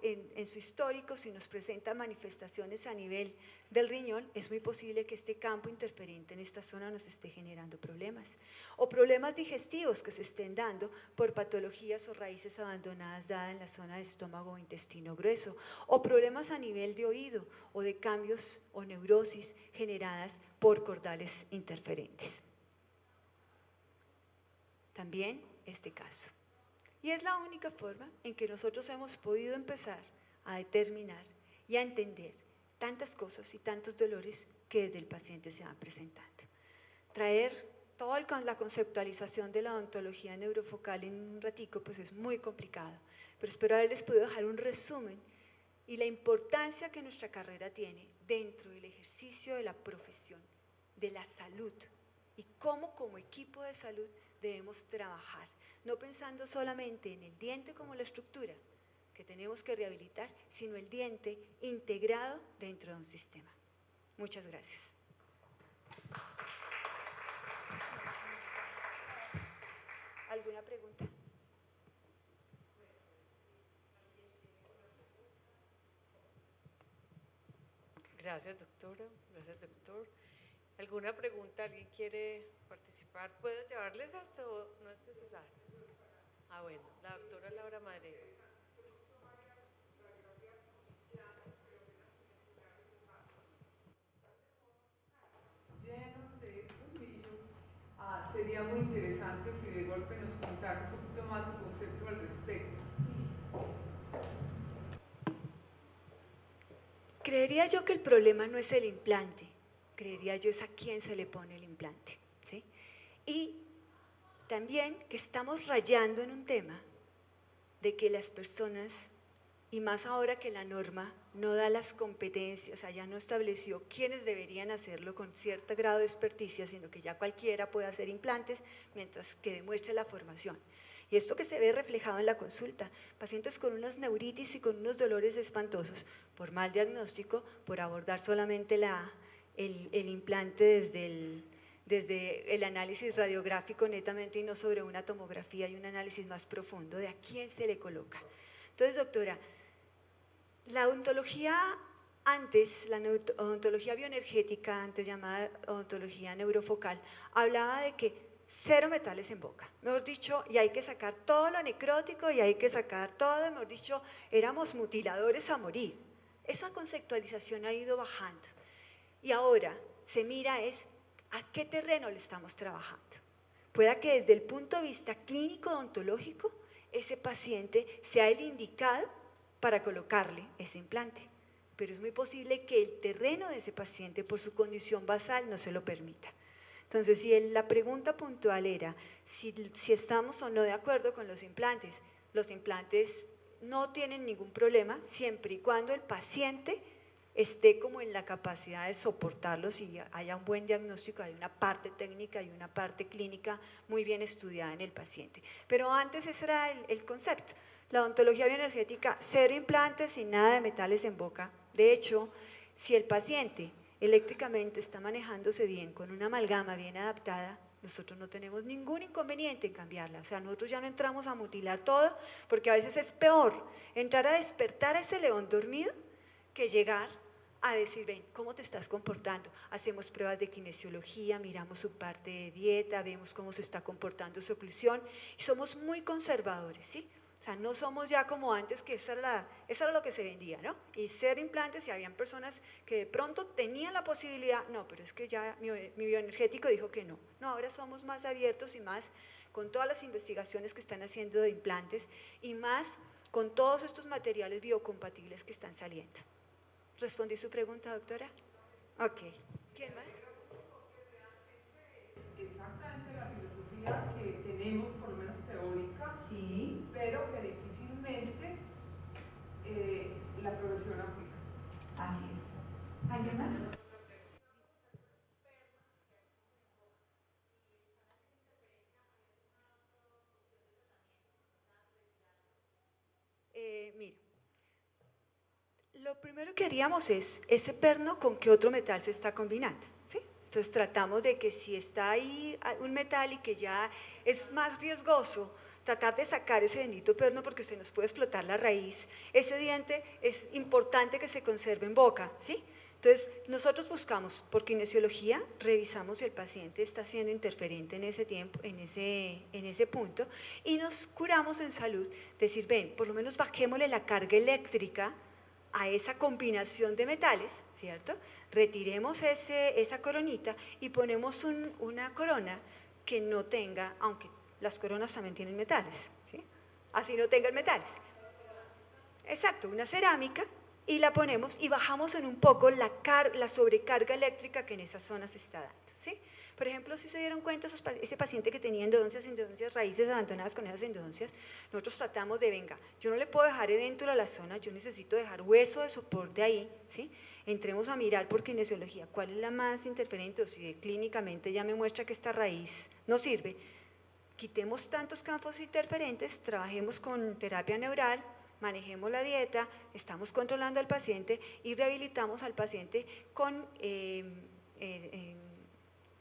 en su histórico, si nos presenta manifestaciones a nivel del riñón, es muy posible que este campo interferente en esta zona nos esté generando problemas. O problemas digestivos que se estén dando por patologías o raíces abandonadas dadas en la zona de estómago o intestino grueso. O problemas a nivel de oído o de cambios o neurosis generadas por cordales interferentes. También este caso. Y es la única forma en que nosotros hemos podido empezar a determinar y a entender tantas cosas y tantos dolores que desde el paciente se van presentando. Traer toda la conceptualización de la odontología neurofocal en un ratico pues es muy complicado, pero espero haberles podido dejar un resumen y la importancia que nuestra carrera tiene dentro del ejercicio de la profesión, de la salud, y cómo como equipo de salud debemos trabajar, no pensando solamente en el diente como la estructura que tenemos que rehabilitar, sino el diente integrado dentro de un sistema. Muchas gracias. ¿Alguna pregunta? Gracias, doctora. Gracias, doctor. ¿Alguna pregunta? ¿Alguien quiere participar? ¿Puedo llevarles hasta o no es necesario? Ah, bueno, la doctora Laura Madre. Llenos de colmillos. Sería muy interesante si de golpe nos contara un poquito más su concepto al respecto. Creería yo que el problema no es el implante, creería yo es a quién se le pone el implante, ¿sí? Y también que estamos rayando en un tema de que las personas, y más ahora que la norma no da las competencias, o sea, ya no estableció quiénes deberían hacerlo con cierto grado de experticia, sino que ya cualquiera puede hacer implantes mientras que demuestre la formación. Y esto que se ve reflejado en la consulta, pacientes con unas neuritis y con unos dolores espantosos, por mal diagnóstico, por abordar solamente el implante desde el análisis radiográfico netamente y no sobre una tomografía y un análisis más profundo de a quién se le coloca. Entonces, doctora, la odontología antes, la odontología bioenergética, antes llamada odontología neurofocal, hablaba de que 0 metales en boca, mejor dicho, y hay que sacar todo lo necrótico y hay que sacar todo, mejor dicho, éramos mutiladores a morir. Esa conceptualización ha ido bajando y ahora se mira es a qué terreno le estamos trabajando. Pueda que desde el punto de vista clínico odontológico ese paciente sea el indicado para colocarle ese implante, pero es muy posible que el terreno de ese paciente por su condición basal no se lo permita. Entonces, si la pregunta puntual era si estamos o no de acuerdo con los implantes no tienen ningún problema siempre y cuando el paciente esté como en la capacidad de soportarlos y haya un buen diagnóstico, hay una parte técnica y una parte clínica muy bien estudiada en el paciente. Pero antes ese era el concepto. La odontología bioenergética, 0 implantes y nada de metales en boca. De hecho, Si el paciente eléctricamente está manejándose bien, con una amalgama bien adaptada, nosotros no tenemos ningún inconveniente en cambiarla. O sea, nosotros ya no entramos a mutilar todo, porque a veces es peor entrar a despertar a ese león dormido que llegar a decir, ven, ¿cómo te estás comportando? Hacemos pruebas de kinesiología, miramos su parte de dieta, vemos cómo se está comportando su oclusión, y somos muy conservadores, ¿sí? O sea, no somos ya como antes, que eso era lo que se vendía, ¿no? Y hacer implantes, y habían personas que de pronto tenían la posibilidad, no, pero es que ya mi bioenergético dijo que no. No, ahora somos más abiertos y más con todas las investigaciones que están haciendo de implantes y más con todos estos materiales biocompatibles que están saliendo. ¿Respondí su pregunta, doctora? Ok. ¿Quién más? Exactamente la filosofía que tenemos, por lo menos teórica, Sí. pero que difícilmente la profesión aplica. Así es. ¿Alguien más? Mira, lo primero que haríamos es ese perno con qué otro metal se está combinando, ¿sí? Entonces tratamos de que si está ahí un metal y que ya es más riesgoso, tratar de sacar ese bendito perno porque se nos puede explotar la raíz. Ese diente es importante que se conserve en boca, ¿sí? Entonces, nosotros buscamos, por kinesiología, revisamos si el paciente está siendo interferente en ese tiempo, en ese punto, y nos curamos en salud. Decir, ven, por lo menos bajémosle la carga eléctrica a esa combinación de metales, ¿cierto? Retiremos esa coronita y ponemos una corona que no tenga, aunque las coronas también tienen metales, ¿sí? Así no tengan metales. Exacto, una cerámica, y la ponemos y bajamos en un poco la sobrecarga eléctrica que en esa zona se está dando, ¿sí? Por ejemplo, si se dieron cuenta, ese paciente que tenía endodoncias, raíces abandonadas con esas endodoncias, nosotros tratamos de, venga, yo no le puedo dejar dentro de la zona, yo necesito dejar hueso de soporte ahí, ¿sí? Entremos a mirar por kinesiología cuál es la más interferente, o si clínicamente ya me muestra que esta raíz no sirve, quitemos tantos campos interferentes, trabajemos con terapia neural, manejemos la dieta, estamos controlando al paciente y rehabilitamos al paciente con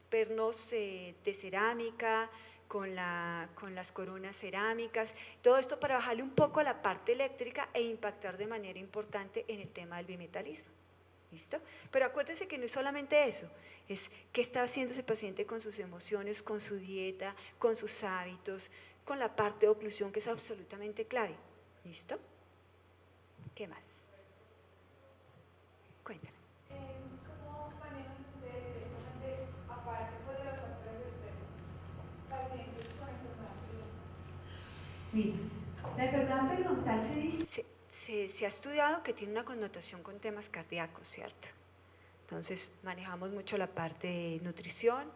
pernos de cerámica, con las coronas cerámicas, todo esto para bajarle un poco a la parte eléctrica e impactar de manera importante en el tema del bimetalismo. ¿Listo? Pero acuérdese que no es solamente eso, es qué está haciendo ese paciente con sus emociones, con su dieta, con sus hábitos, con la parte de oclusión, que es absolutamente clave. ¿Listo? ¿Qué más? Cuéntame. ¿Cómo manejan ustedes directamente, aparte pues, de los factores externos, pacientes con enfermedad periodontal? Mira, la enfermedad periodontal se ha estudiado que tiene una connotación con temas cardíacos, ¿cierto? Entonces manejamos mucho la parte de nutrición,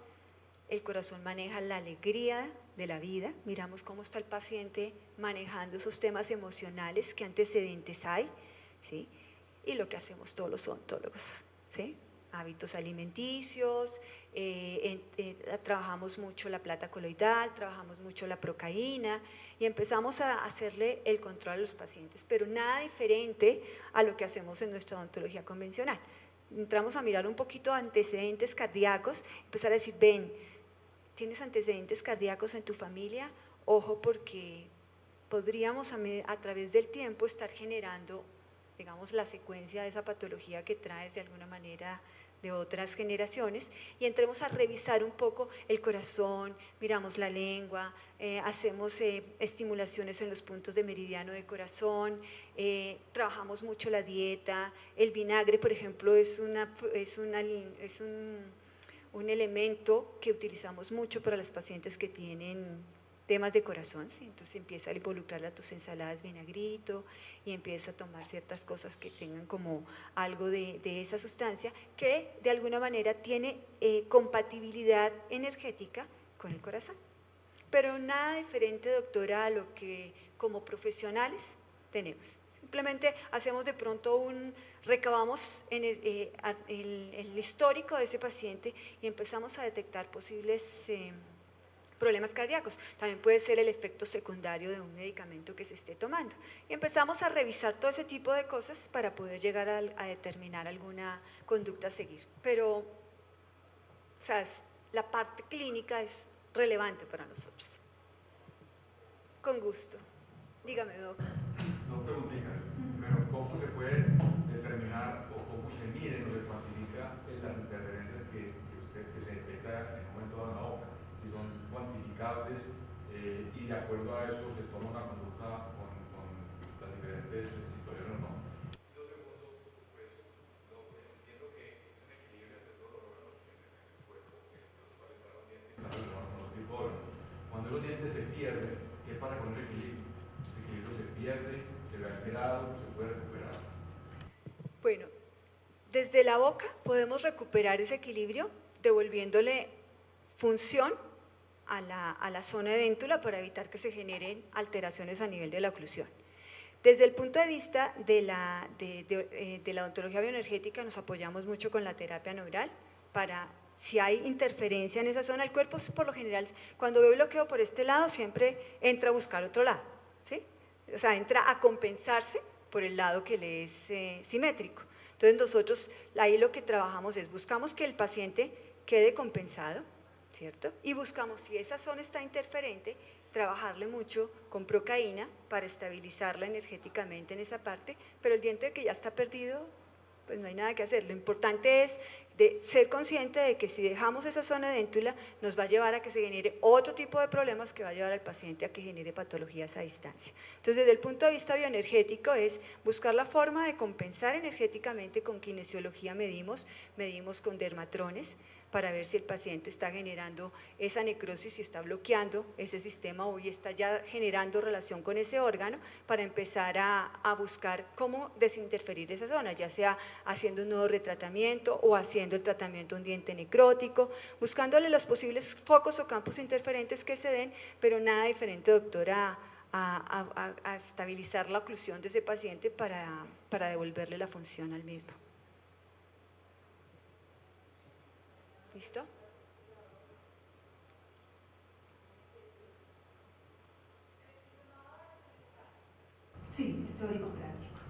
el corazón maneja la alegría de la vida, miramos cómo está el paciente manejando esos temas emocionales, qué antecedentes hay, ¿sí? Y lo que hacemos todos los odontólogos, ¿sí? Hábitos alimenticios, trabajamos mucho la plata coloidal, trabajamos mucho la procaína y empezamos a hacerle el control a los pacientes, pero nada diferente a lo que hacemos en nuestra odontología convencional. Entramos a mirar un poquito antecedentes cardíacos, empezar a decir, ven, ¿tienes antecedentes cardíacos en tu familia? Ojo, porque podríamos a través del tiempo estar generando, digamos, la secuencia de esa patología que traes de alguna manera de otras generaciones, y entremos a revisar un poco el corazón, miramos la lengua, hacemos estimulaciones en los puntos de meridiano de corazón, trabajamos mucho la dieta, el vinagre, por ejemplo, es un elemento que utilizamos mucho para los pacientes que tienen temas de corazón, ¿sí? Entonces empieza a involucrar a tus ensaladas vinagrito y empieza a tomar ciertas cosas que tengan como algo de esa sustancia que de alguna manera tiene compatibilidad energética con el corazón. Pero nada diferente, doctora, a lo que como profesionales tenemos. Simplemente hacemos de pronto recabamos en el histórico de ese paciente y empezamos a detectar posibles problemas cardíacos, también puede ser el efecto secundario de un medicamento que se esté tomando. Y empezamos a revisar todo ese tipo de cosas para poder llegar a determinar alguna conducta a seguir. Pero, o sea, la parte clínica es relevante para nosotros. Con gusto. Dígame, Doc. Dos preguntitas. Primero, ¿cómo se puede determinar o cómo se miden o se cuantifica las interferencias que se detecta en un momento dado en la boca? Si son cuantificables y de acuerdo a eso se toma una conducta con las diferentes situaciones o no. Y lo segundo, pues, entiendo que es un equilibrio entre todos los órganos en el cuerpo, los cuales van los dientes, están relacionados con los tipos de órganos. Cuando los dientes se pierden, ¿qué pasa con el equilibrio? El equilibrio se pierde, se ve alterado, se puede recuperar. Bueno, desde la boca podemos recuperar ese equilibrio devolviéndole función a la zona de déntula para evitar que se generen alteraciones a nivel de la oclusión. Desde el punto de vista de la odontología bioenergética nos apoyamos mucho con la terapia neural para, si hay interferencia en esa zona del cuerpo, por lo general, cuando ve bloqueo por este lado, siempre entra a buscar otro lado, ¿sí? O sea, entra a compensarse por el lado que le es simétrico. Entonces nosotros ahí lo que trabajamos es, buscamos que el paciente quede compensado, ¿cierto? Y buscamos, si esa zona está interferente, trabajarle mucho con procaína para estabilizarla energéticamente en esa parte, pero el diente que ya está perdido, pues no hay nada que hacer. Lo importante es ser consciente de que si dejamos esa zona de déntula, nos va a llevar a que se genere otro tipo de problemas que va a llevar al paciente a que genere patologías a distancia. Entonces, desde el punto de vista bioenergético es buscar la forma de compensar energéticamente. Con kinesiología medimos con dermatrones, para ver si el paciente está generando esa necrosis, si está bloqueando ese sistema o está ya generando relación con ese órgano, para empezar a buscar cómo desinterferir esa zona, ya sea haciendo un nuevo retratamiento o haciendo el tratamiento de un diente necrótico, buscándole los posibles focos o campos interferentes que se den, pero nada diferente, doctora, a estabilizar la oclusión de ese paciente para devolverle la función al mismo. ¿Listo? Sí, histórico práctico.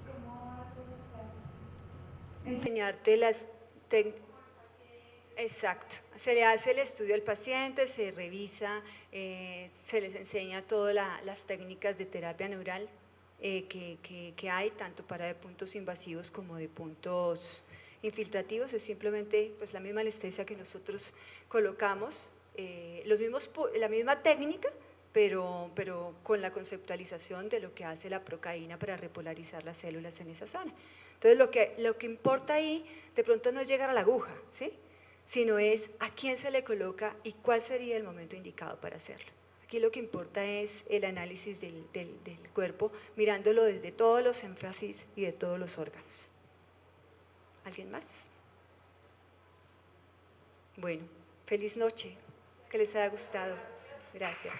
¿Cómo haces el práctico? Enseñarte las técnicas. Exacto, se le hace el estudio al paciente, se revisa, se les enseña todas las técnicas de terapia neural que hay, tanto para de puntos invasivos como de puntos infiltrativos. Es simplemente pues, la misma anestesia que nosotros colocamos, la misma técnica, pero con la conceptualización de lo que hace la procaína para repolarizar las células en esa zona. Entonces, lo que importa ahí de pronto no es llegar a la aguja, ¿sí?, sino es a quién se le coloca y cuál sería el momento indicado para hacerlo. Aquí lo que importa es el análisis del cuerpo, mirándolo desde todos los énfasis y de todos los órganos. ¿Alguien más? Bueno, feliz noche, que les haya gustado. Gracias.